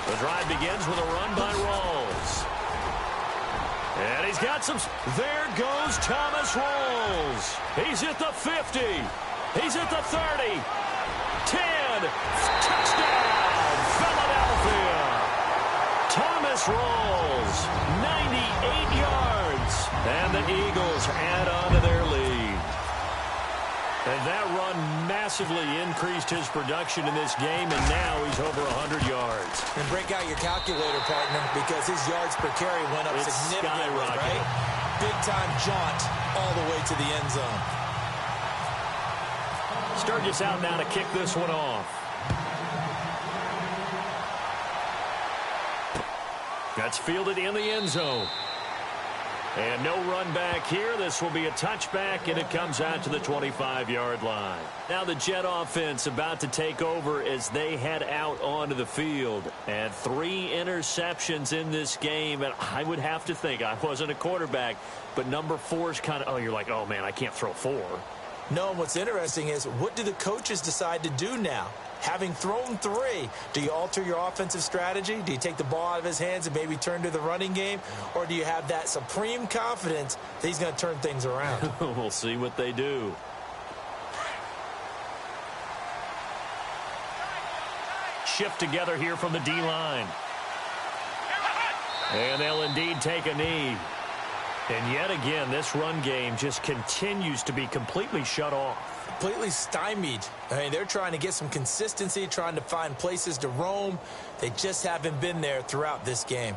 The drive begins with a run by Rawls. And he's got some... There goes Thomas Rawls. He's at the 50. He's at the 30. 10. Touchdown, Philadelphia. Thomas Rawls, 98 yards. And the Eagles add on to their lead. And that run massively increased his production in this game, and now he's over 100 yards. And break out your calculator, partner, because his yards per carry went up significantly, right? Big-time jaunt all the way to the end zone. Sturgis out now to kick this one off. That's fielded in the end zone. And no run back here. This will be a touchback, and it comes out to the 25-yard line. Now the Jet offense about to take over as they head out onto the field. And 3 interceptions in this game. And I would have to think, I wasn't a quarterback, but number 4 is kind of, you're like, oh, man, I can't throw 4. No, and what's interesting is, what do the coaches decide to do now? Having thrown 3, do you alter your offensive strategy? Do you take the ball out of his hands and maybe turn to the running game? Or do you have that supreme confidence that he's going to turn things around? We'll see what they do. Shift together here from the D-line. And they'll indeed take a knee. And yet again, this run game just continues to be completely shut off. Completely stymied. I mean, they're trying to get some consistency, trying to find places to roam. They just haven't been there throughout this game.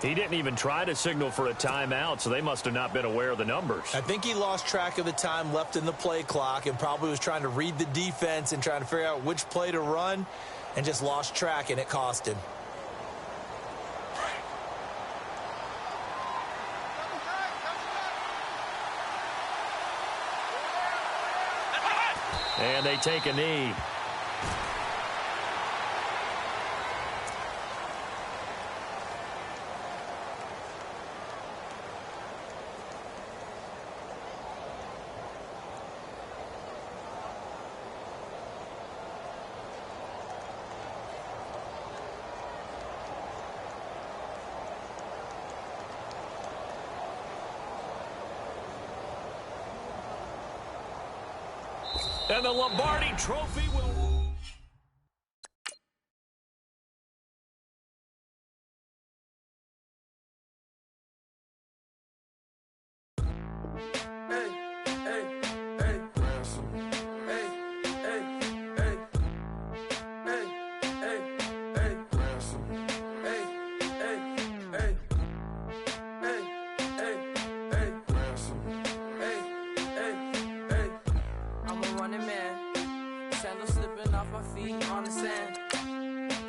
He didn't even try to signal for a timeout, so they must have not been aware of the numbers. I think he lost track of the time left in the play clock and probably was trying to read the defense and trying to figure out which play to run and just lost track, and it cost him. And they take a knee. And the Lombardi Trophy will...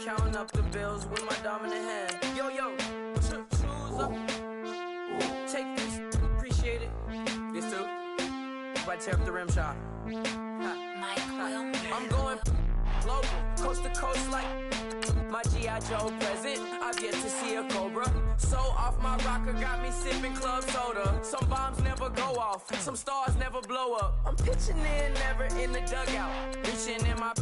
Counting up the bills with my dominant hand. Yo, choose up. Take this, appreciate it. This too. If I tear up the rim shot. I'm going global, coast to coast like my G.I. Joe present. I've yet to see a Cobra. So off my rocker got me sipping club soda. Some bombs never go off, some stars never blow up. I'm pitching in, never in the dugout. Reaching in my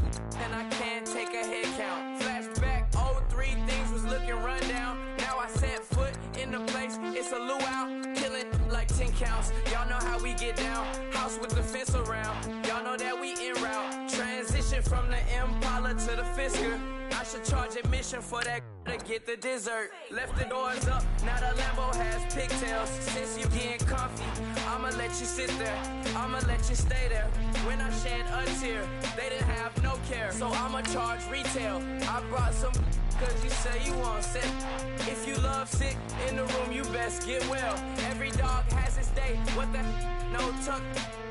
and I can't take a head count. Flashback, 03, things was looking run down. Now I set foot in the place, it's a luau. Killing like 10 counts, y'all know how we get down. House with the fence around, y'all know that we en route. Transition from the Impala to the Fisker. I should charge admission for that to get the dessert. Left the doors up, now the Lambo has pigtails. Since you getting comfy, I'ma let you sit there, I'ma let you stay there. When I shed a tear, they didn't have no care. So I'ma charge retail. I brought some cause you say you want sick. If you love sick in the room, you best get well. Every dog has its day, what the no tuck.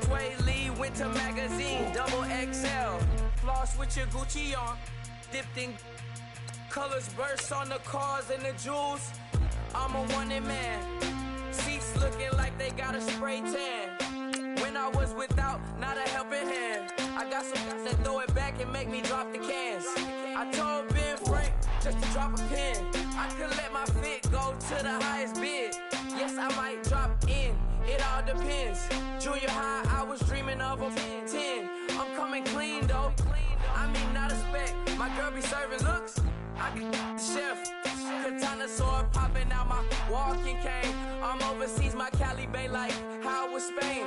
Sway Lee, Winter Magazine, double XL. Floss with your Gucci on. Dipped in colors, bursts on the cars and the jewels. I'm a wanted man. Seats looking like they got a spray tan. When I was without, not a helping hand. I got some guys that throw it back and make me drop the cans. I told Ben Frank just to drop a pin. I could let my fit go to the highest bid. Yes, I might drop in. It all depends. Junior high, I was dreaming of a 10. I'm coming clean though. I mean, not a spec. My girl be serving looks. I can the chef. Katana sword popping out my walking cane. I'm overseas, my Cali Bay like how was Spain.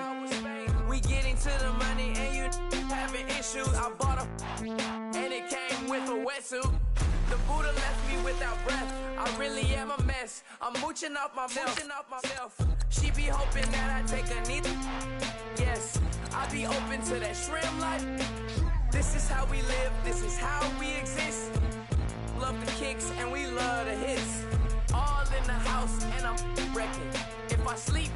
We getting to the money and you having issues. I bought a and it came with a wetsuit. The Buddha left me without breath. I really am a mess. I'm mooching off myself. She be hoping that I take a knee. Yes, I be open to that shrimp life. This is how we live, this is how we exist. Love the kicks and we love the hits. All in the house and I'm wrecking. If I sleep,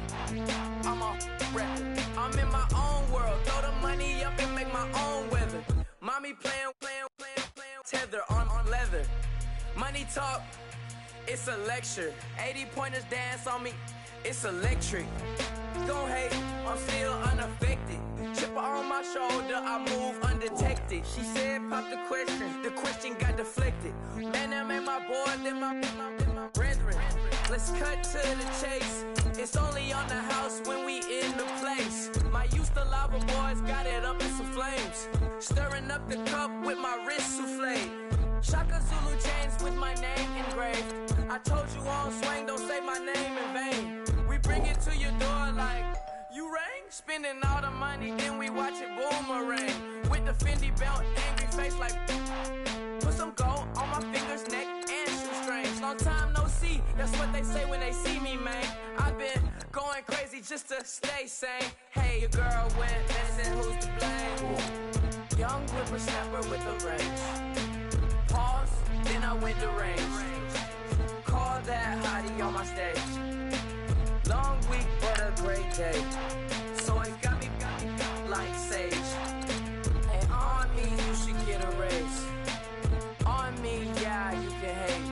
I'm off record. I'm in my own world, throw the money up and make my own weather. Mommy playing, tether on leather. Money talk, it's a lecture. 80 pointers dance on me, it's electric. Don't hate, I'm still unaffected. Chipper on my shoulder, I move undetected. She said, pop the question got deflected. Man, that made my boy, then my brethren. Let's cut to the chase. It's only on the house when we in the place. My used to lava boys got it up in some flames. Stirring up the cup with my wrist souffle. Shaka Zulu chains with my name engraved. I told you on swing, don't say my name in vain. We bring it to your door like, you rang? Spending all the money, then we watch it boomerang. With the Fendi belt, angry face like, put some gold on my fingers, neck, and shoestrings. Long time no see, that's what they say when they see me, man. I've been going crazy just to stay sane. Hey, your girl went missing, who's to blame? Young whippersnapper with a range. Pause, then I went to range. Call that hottie on my my stage. Long week, but a great day. So it got me like sage. And on me, you should get a raise. On me, yeah, you can hate.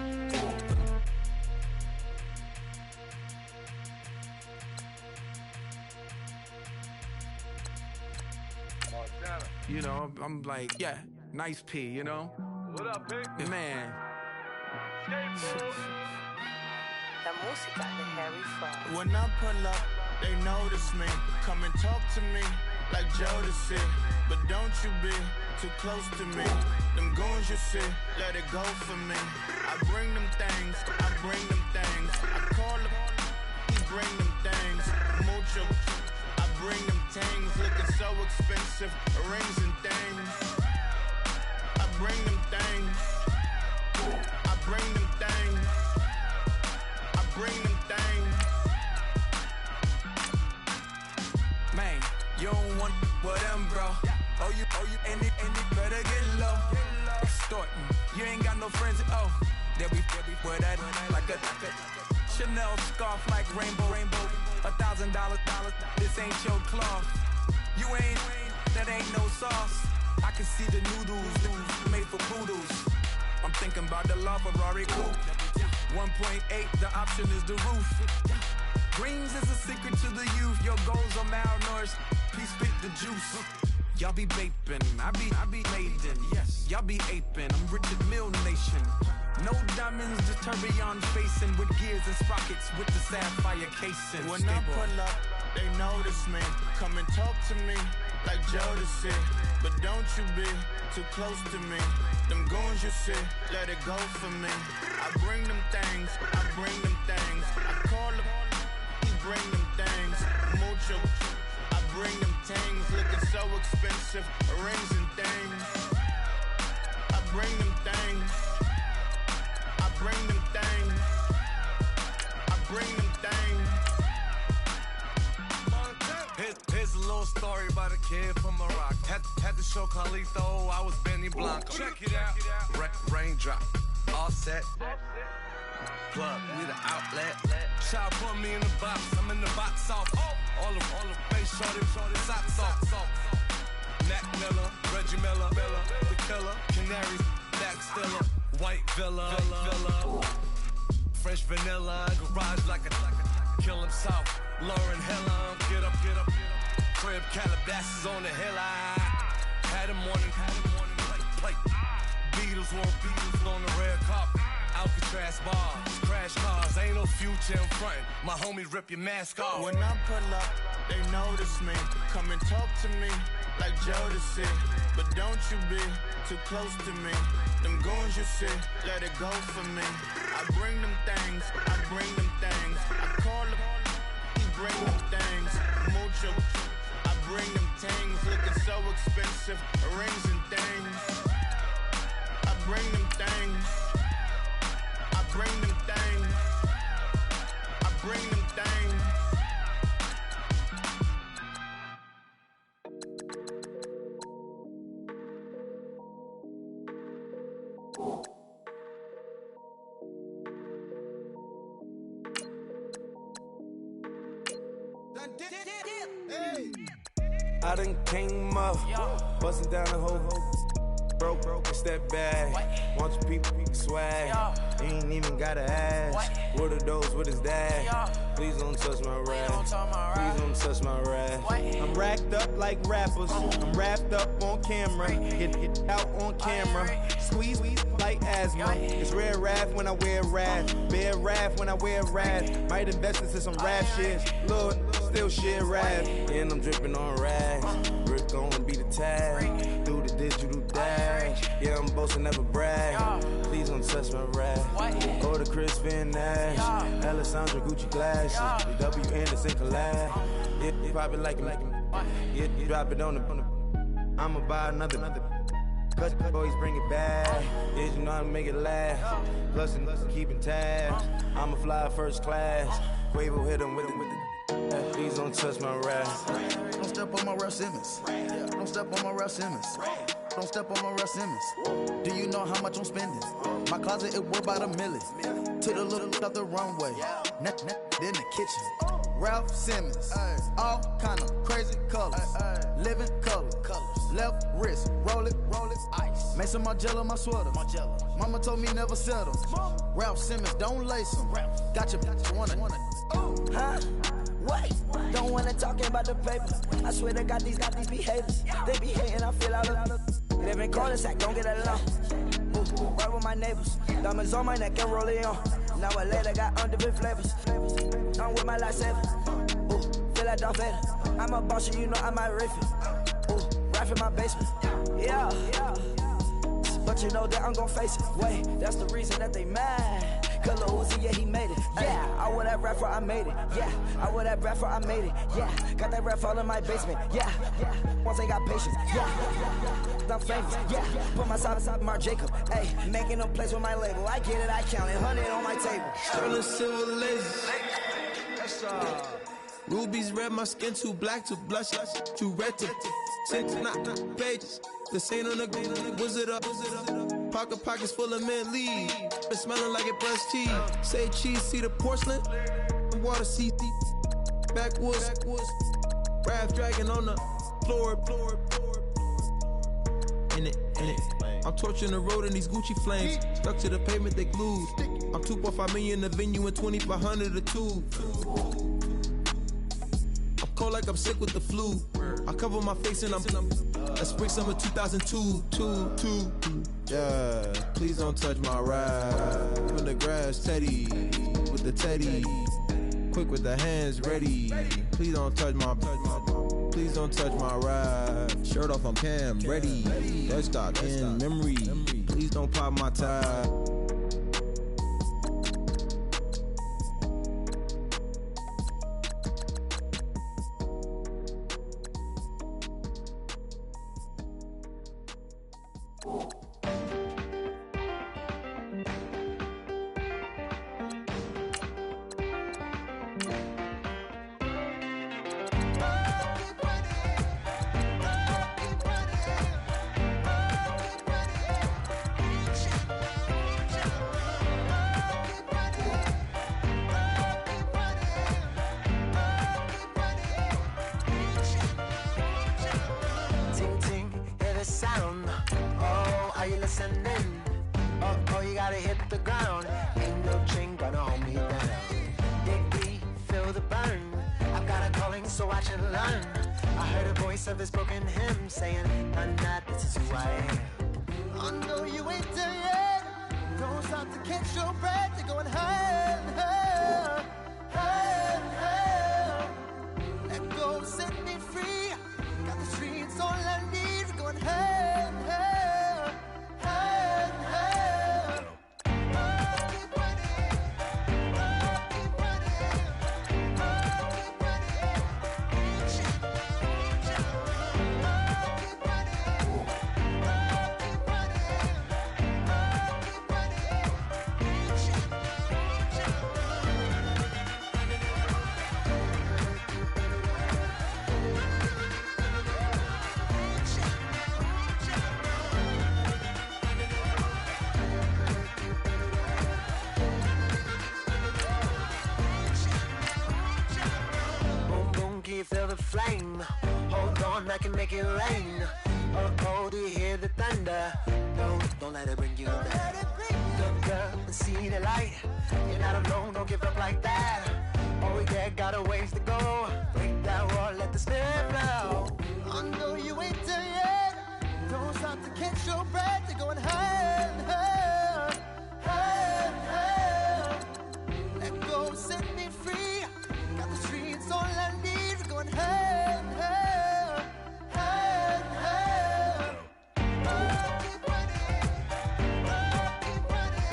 You know, I'm like, yeah, nice P, you know? What up, Pig? Man. La música de Harry Fraud. When I pull up, they notice me. Come and talk to me like Jodeci. But don't you be too close to me. Them goons you see, let it go for me. I bring them things, I bring them things. I call them, he bring them things. Mucho, I bring them things. Looking so expensive, rings and things. I bring them things. I bring them things. I bring them things. Man, you don't want with them, bro. Oh, you, and it better get low. Extorting, you ain't got no friends. Oh, they'll be wear that like a Chanel scarf like rainbow. $1,000, this ain't your cloth. You ain't, that ain't no sauce. I can see the noodles made for poodles. I'm thinking about the LaFerrari coupe. 1.8, the option is the roof. Greens is a secret to the youth. Your goals are malnourished. Please spit the juice. Y'all be vaping, I be laden. Yes, y'all be aping. I'm Richard Mill Nation. No diamonds, just tourbillon facing with gears and sprockets with the sapphire casing. When I pull up, they notice me. Come and talk to me like Jodeci. But don't you be too close to me. Them goons you see, let it go for me. I bring them things, I bring them things. I call them, he bring them things. Mucho, I bring them things. Looking so expensive, rings and things. I bring them things. I bring them things. I bring them things. Here's a little story about a kid from Morocco. Had to show Carlito I was Benny Blanco. Check it out. Raindrop, all set. Plug, we the outlet. Shot put me in the box. I'm in the box off. All the face shorty, socks off. Mac Miller, Reggie Miller, the killer, Canaries, Black Stiller, White Villa, Fresh vanilla, garage like a kill himself. Lauren Hiller, get up. Crib Calabasas on the hill. I had him morning, plate. Beatles on the red carpet. Alcatraz bars, crash cars, ain't no future in front. My homie rip your mask off. When I pull up, they notice me. Come and talk to me like Jodeci. But don't you be too close to me. Them goons you see, let it go for me. I bring them things, I bring them things. I call them, he bring them things. Mucho, I bring them things. Looking so expensive, rings and things. I bring them things. I bring them things. I bring them things. I done came up, bustin' down the whole broke, it's that bag. Want your people swag, you ain't even gotta ask. What are those, what is that? Please don't touch my rap, please don't touch my rap. I'm racked up like rappers, I'm wrapped up on camera. Get out on camera, squeeze like asthma. It's rare wrath when I wear wrath, bare wrath when I wear wrath. Might invest into some rap shit, Lord, still shit rap. And I'm dripping on rags, Rick gonna be the tag, through the digital dash. Yeah, I'm boasting, never brag. Please don't touch my rap. Or the Chris Van Nash, Alessandra Gucci glasses, the W Anderson collab. Yeah, you pop it like it. Yeah, you drop it on the. I'ma buy another. Cut boys bring it back. Yeah, you know how to make it last. Plus and keeping tabs. I'ma fly first class. Quavo hit him with it. Please don't touch my rap. Don't step on my Ralph Simmons. Don't step on my Ralph Simmons. Don't step on my Ralph Simmons. Do you know how much I'm spending? My closet, it worth about $1 million. Took the little off the runway. Nothing in the kitchen. Ralph Simmons. All kind of crazy colors. Living colors. Left wrist, roll it, ice. Make some Margiela my sweater. Mama told me never settle. Ralph Simmons, don't lace him. Got your wanna. Huh? Wait, don't wanna talk about the paper. I swear they got these behaviors. They be hating, I feel out of. Live in cul-de-sac, don't get along. Right with my neighbors. Diamonds on my neck and rolling on. Now I later got undefeated flavors. I'm with my lifesaver. Ooh, feel like Darth Vader. I'm a boss, you know I might riff it. Ooh, right in my basement. Yeah. But you know that I'm gon' face it. Wait, that's the reason that they mad. Cause Lil Uzi, yeah, he made it. Yeah, I would have rapper, I made it. Yeah, I would have rapper, I made it. Yeah, got that rap all in my basement. Yeah, once I got patience. Yeah, I'm famous. Yeah, put myself inside Marc Jacob. Hey, making them plays with my label. I get it, I count it. 100 on my table. Sterling silver lasers. Rubies red, my skin too black to blush, too red to six, not pages. The saint on the wizard up. Pockets full of mint leaves. It's smelling like it brushed teeth. Say cheese, see the porcelain. Water, see backwoods. Raft dragging on the floor. In it. I'm torching the road in these Gucci flames. Stuck to the pavement, they glued. I'm 2.5 million in the venue and 2,500 a tube. I'm cold like I'm sick with the flu. I cover my face and I'm spring summer 2002. Yeah, please don't touch my ride. In the grass, Teddy, with the Teddy. Quick with the hands ready. Please don't touch my ride. Shirt off, I'm Cam, ready. Desktop in memory. Please don't pop my tie. Flame, hold on, I can make it rain. Oh, do you hear the thunder? No, don't let it bring you down. Look up and see the light. You're not alone, don't give up like that. Oh yeah, got a ways to go. Break that wall, let the spirit flow. I know you ain't there yet. Don't stop to catch your breath. You're going higher, higher, higher, higher. Let go, set me free. Got the streets all I need. Going higher, higher, higher, higher. Keep running, keep running.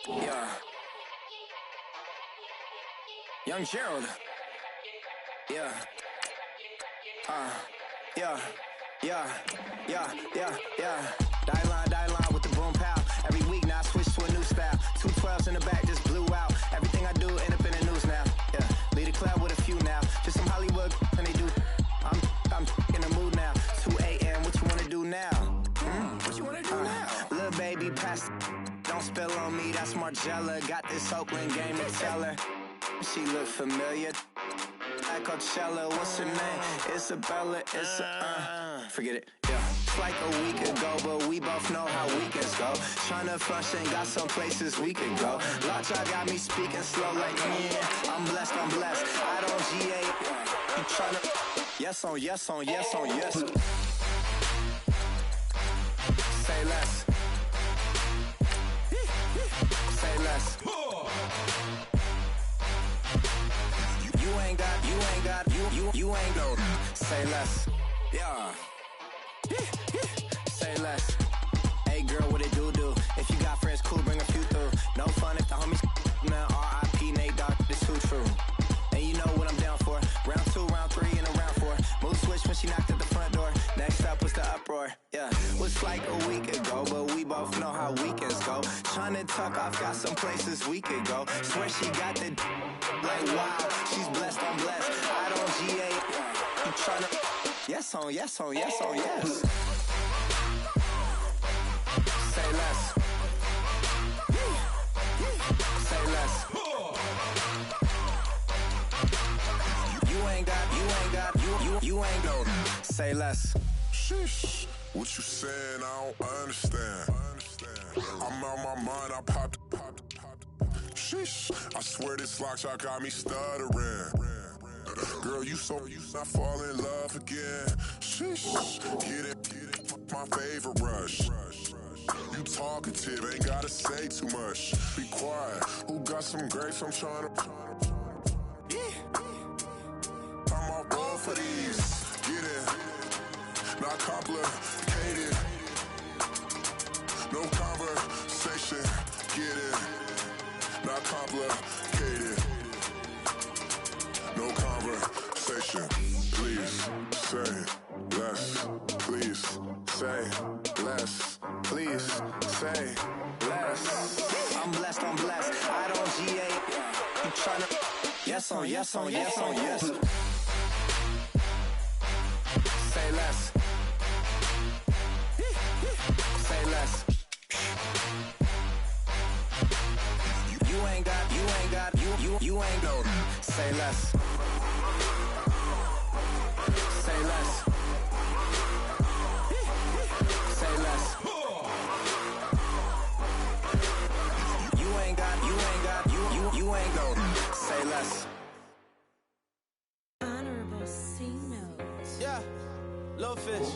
Yeah. Young Gerald. Yeah. Yeah. Die line with the boom pow. Every week now I switch to a new style. 212s in the back just blew out. Everything I do end up in the news now. Yeah. Lead a club with a few now. Just some Hollywood and they do. I'm in the mood now. 2 a.m. What you wanna do now? What you wanna do now? Little baby pass. Don't spill on me. That's Margella. Got this Oakland game to tell her. She look familiar. At Coachella, what's her name? Isabella, forget it, yeah. It's like a week ago, but we both know how weekends go. Tryna function, got some places we could go. Lot y'all got me speaking slow like, yeah, I'm blessed. I don't G-A, you tryna, yes on yes. Say less. Say less. You ain't go. Say less. Yeah. Say less. Hey girl, what it do? If you got friends, cool, bring a few through. No fun if the homies man. R.I.P. Nate Dogg, this too true. And you know what I'm down for. Round 2, round 3, and a round 4. Mood switch when she knocked at the front door. Next up was the uproar. Yeah. Was like a week ago, but we both know how weekends go. Tryna tuck off, got some places we could go. Swear she got the like wow, she's blessed, I'm blessed. I don't G-A, you tryna, yes on yes. Say less. Say less. You ain't go. Say less. Sheesh, what you saying? I don't understand. I'm out my mind, I popped. Sheesh, I swear this lock shot got me stuttering. Girl, you not fall in love again. Sheesh, get it, my favorite rush. You talkative, ain't gotta say too much. Be quiet, who got some grapes? I'm tryna. I'm all roll for these. Get it, not complicated. No conversation, get it. Not complicated. No conversation. Please say less. Please say less. Please say less. I'm blessed. I don't G-A. You tryna, yes on yes. Say less. Say less. You ain't go. Say less. Say less. Say less. You ain't go. Say less. Honorable C notes. Yeah, little fish.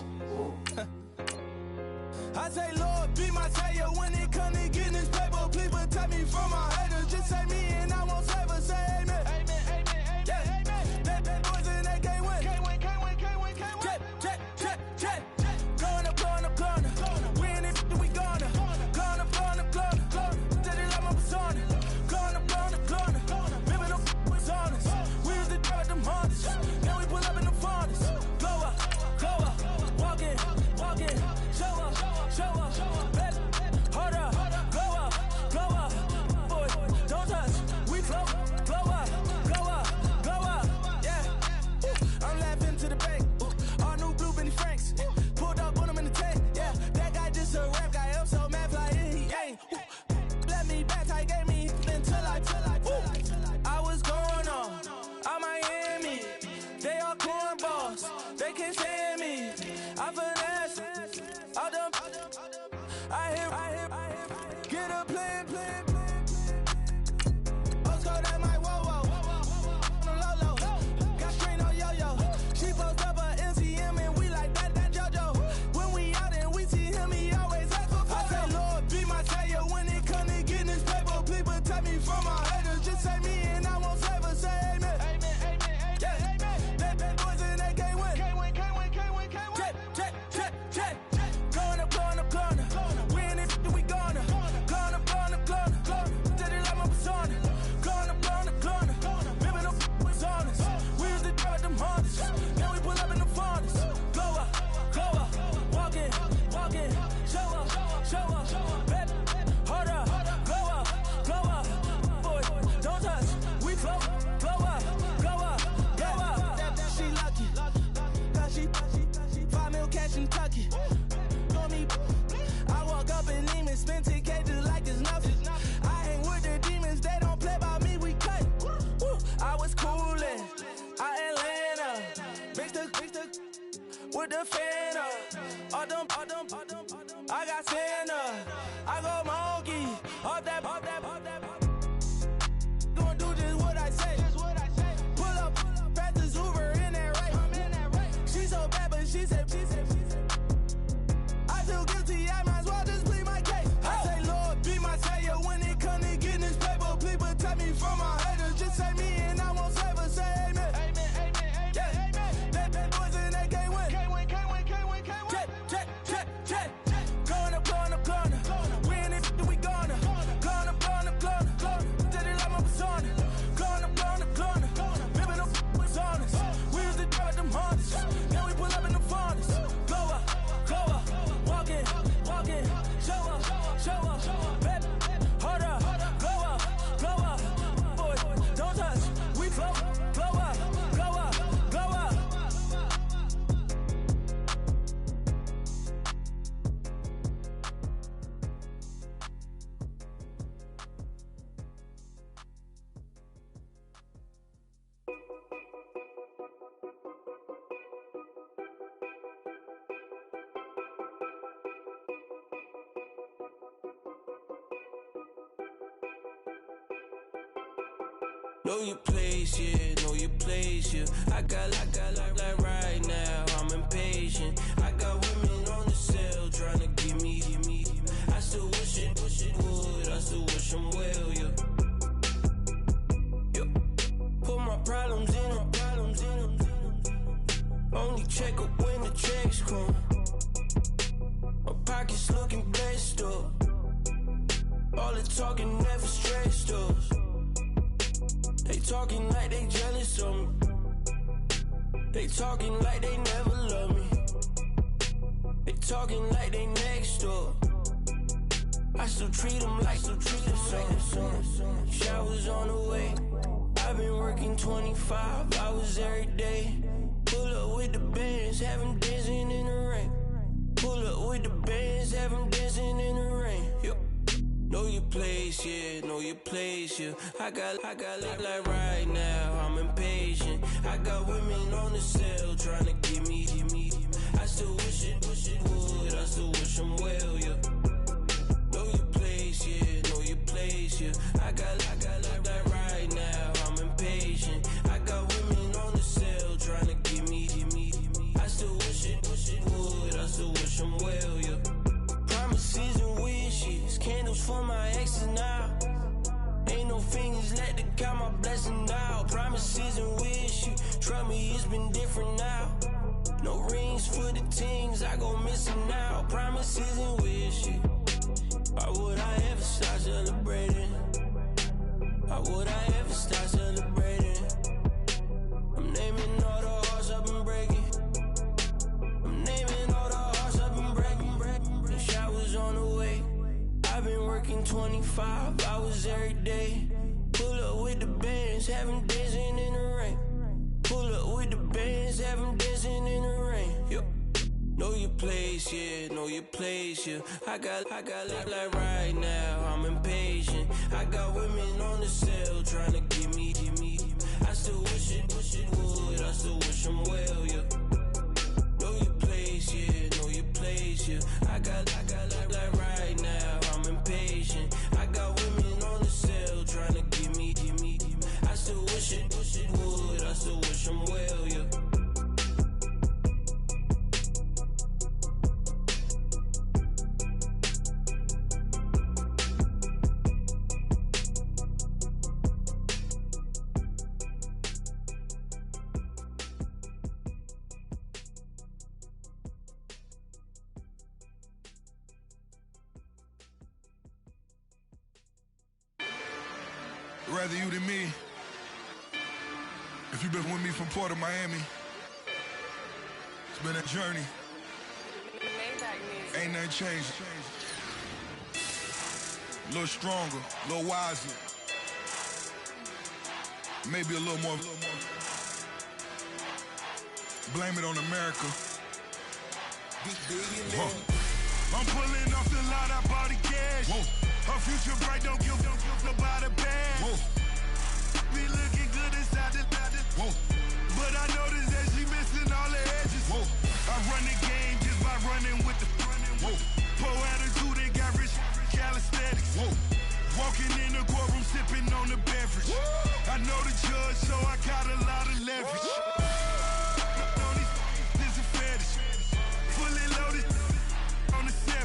I say, Lord, be my savior when it come to getting this paper. Please protect me from my haters. Just say me and I won't save her. Say amen. Amen. Yeah. That boys and they can't win. Check. Going up. We in it, we gonna. Going up. Steady like my persona. Going up. Ripping up was honest. We used to drive them Hondas. Then we pull up in the Fondas. Glow up. Walking. Show up, baby, hold up, glow up, boy, don't touch, we glow up, yeah, I'm laughing to the bank, all new blue Benny Franks, pulled up on him in the tank, yeah, that guy just a rap guy, I'm so mad fly, he ain't, let me back, I gave me, until I was going on Miami, they all cornballs, they can't stand me, I finesse, all them, I hear, get a plan. Let's go that my whoa. On the low. Got strain on yo-yo. She post up a MCM and we like that JoJo. When we out and we see him, he always ask for photo. I say, Lord, be my savior when it come to getting this paper. Please protect me from my haters. Just say me and I won't save her. Say amen. Yeah. That boys and they can't win. Check. Going up. We in it, we gonna. Gonna. Know your place, yeah, know your place, yeah. I got like right now, I'm impatient. I got women on the cell trying to give me. I still wish it would, I still wish them well, yeah. Put my problems in them. Only check up when the checks come. My pockets looking blessed up. All the talking never stressed us. They talking like they jealous of me. They talking like they never love me. They talking like they next door. I still treat them like the sun. Showers on the way. I've been working 25 hours every day. Pull up with the bands, have them dancing in the rain. Pull up with the bands, have them dancing in the rain. Yo. Know your place, yeah, know your place, yeah. I got like right now, I'm impatient. I got women on the cell trying to give me. I still wish it would, I still wish them well, yeah. Know your place, yeah, know your place, yeah. I got like right now, I'm impatient. I got women on the cell trying to give me. I still wish it would, I still wish them well, yeah. Promises and wishes, candles for my exes now. Ain't no fingers let the count my blessing out. Promises and wishes, trust me, it's been different now. No rings for the teams, I go missing out. Promises and wishes, why would I ever start celebrating? Why would I ever start celebrating? I'm naming all the hearts I've been breaking. I'm naming all the hearts I've been breaking. The showers on the way. I've been working 25 hours every day. Pull up with the bands, have them dancing in the rain. Pull up with the bands, have them dancing in the rain. Yo. Know your place, yeah, know your place, yeah. I got like right now, I'm impatient. I got women on the cell trying to give me. I still wish it would, I still wish them well, yeah. Know your place, yeah, know your place, yeah. I got like right now, I'm impatient. I got women on the cell trying to give me. I still wish it would, I still wish them well, yeah. Rather you than me. If you've been with me from Port of Miami, it's been a journey. Ain't nothing changed. A little stronger, a little wiser. Maybe a little more. Blame it on America. I'm pulling off the lot, I bought the cash. Whoa. Her future bright, don't give nobody bad. Whoa. Be looking good inside the whoa. But I noticed that she missing all the edges. Whoa. I run the game just by running with the whoa. Poor attitude and got rich calisthenics. Whoa. Walking in the courtroom sipping on the beverage. Whoa. I know the judge, so I got a lot of leverage. This is a fetish. Fully loaded on the 7.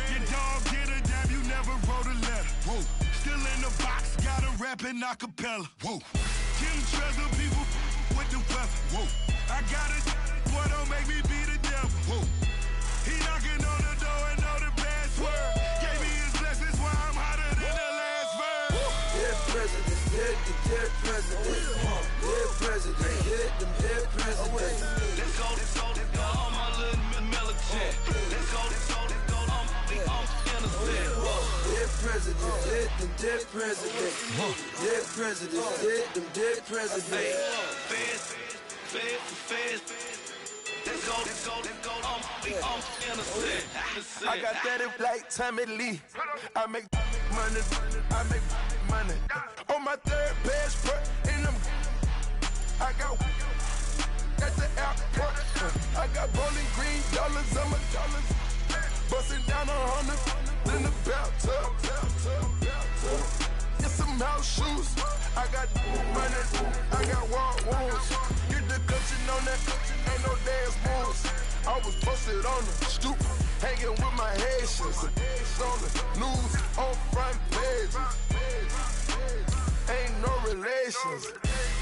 Your dog get a dime, you never wrote a letter. Whoa. Still in the box, gotta rap in acapella. Whoa. Kim Treasure, people with the weapon. Whoa. I got it, boy, don't make me be the devil. Whoa. He knocking on the door and know the password. Gave me his blessings while I'm hotter than the last verse. Dead president, dead president. Dead president, dead president. Let's go, all my little militant. Let's go, I'm innocent. Dead president, dead president. Dead president, dead president. Feds. Let's go, I'm innocent. I got that like Tommy Lee. I make money. On my third passport, and I got at the airport. I got bowling green dollars on my dollars. Busting down 100 in the bathtub. Get some house shoes. I got money, I got wild wounds. Get the coaching on that, ain't no dance moves. I was posted on the stoop, hanging with my Haitians. On the news, on front pages. Ain't no relations.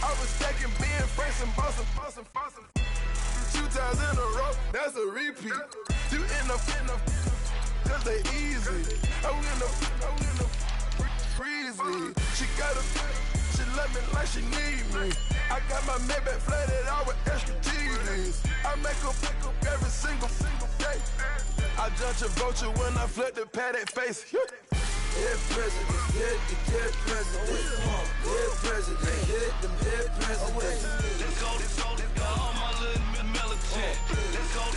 I was stacking being fresh and bustin'. 2 times in a row, that's a repeat. You end up, cause they easy. I'm in the breezy. She love me like she need me. I got my Maybach flooded out with extra TVs. I make up every single day. I judge a vulture when I flip the paddock face. Dead president, dead president, dead president, hit them dead presidents. Let's go, all my little militant. Let's go,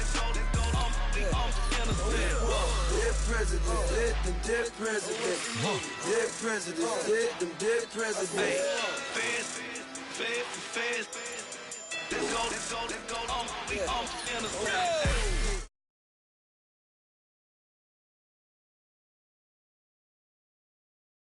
I'm innocent. Dead president, hit them dead presidents. Dead president, hit them dead presidents. Feds. Let's go, I'm innocent.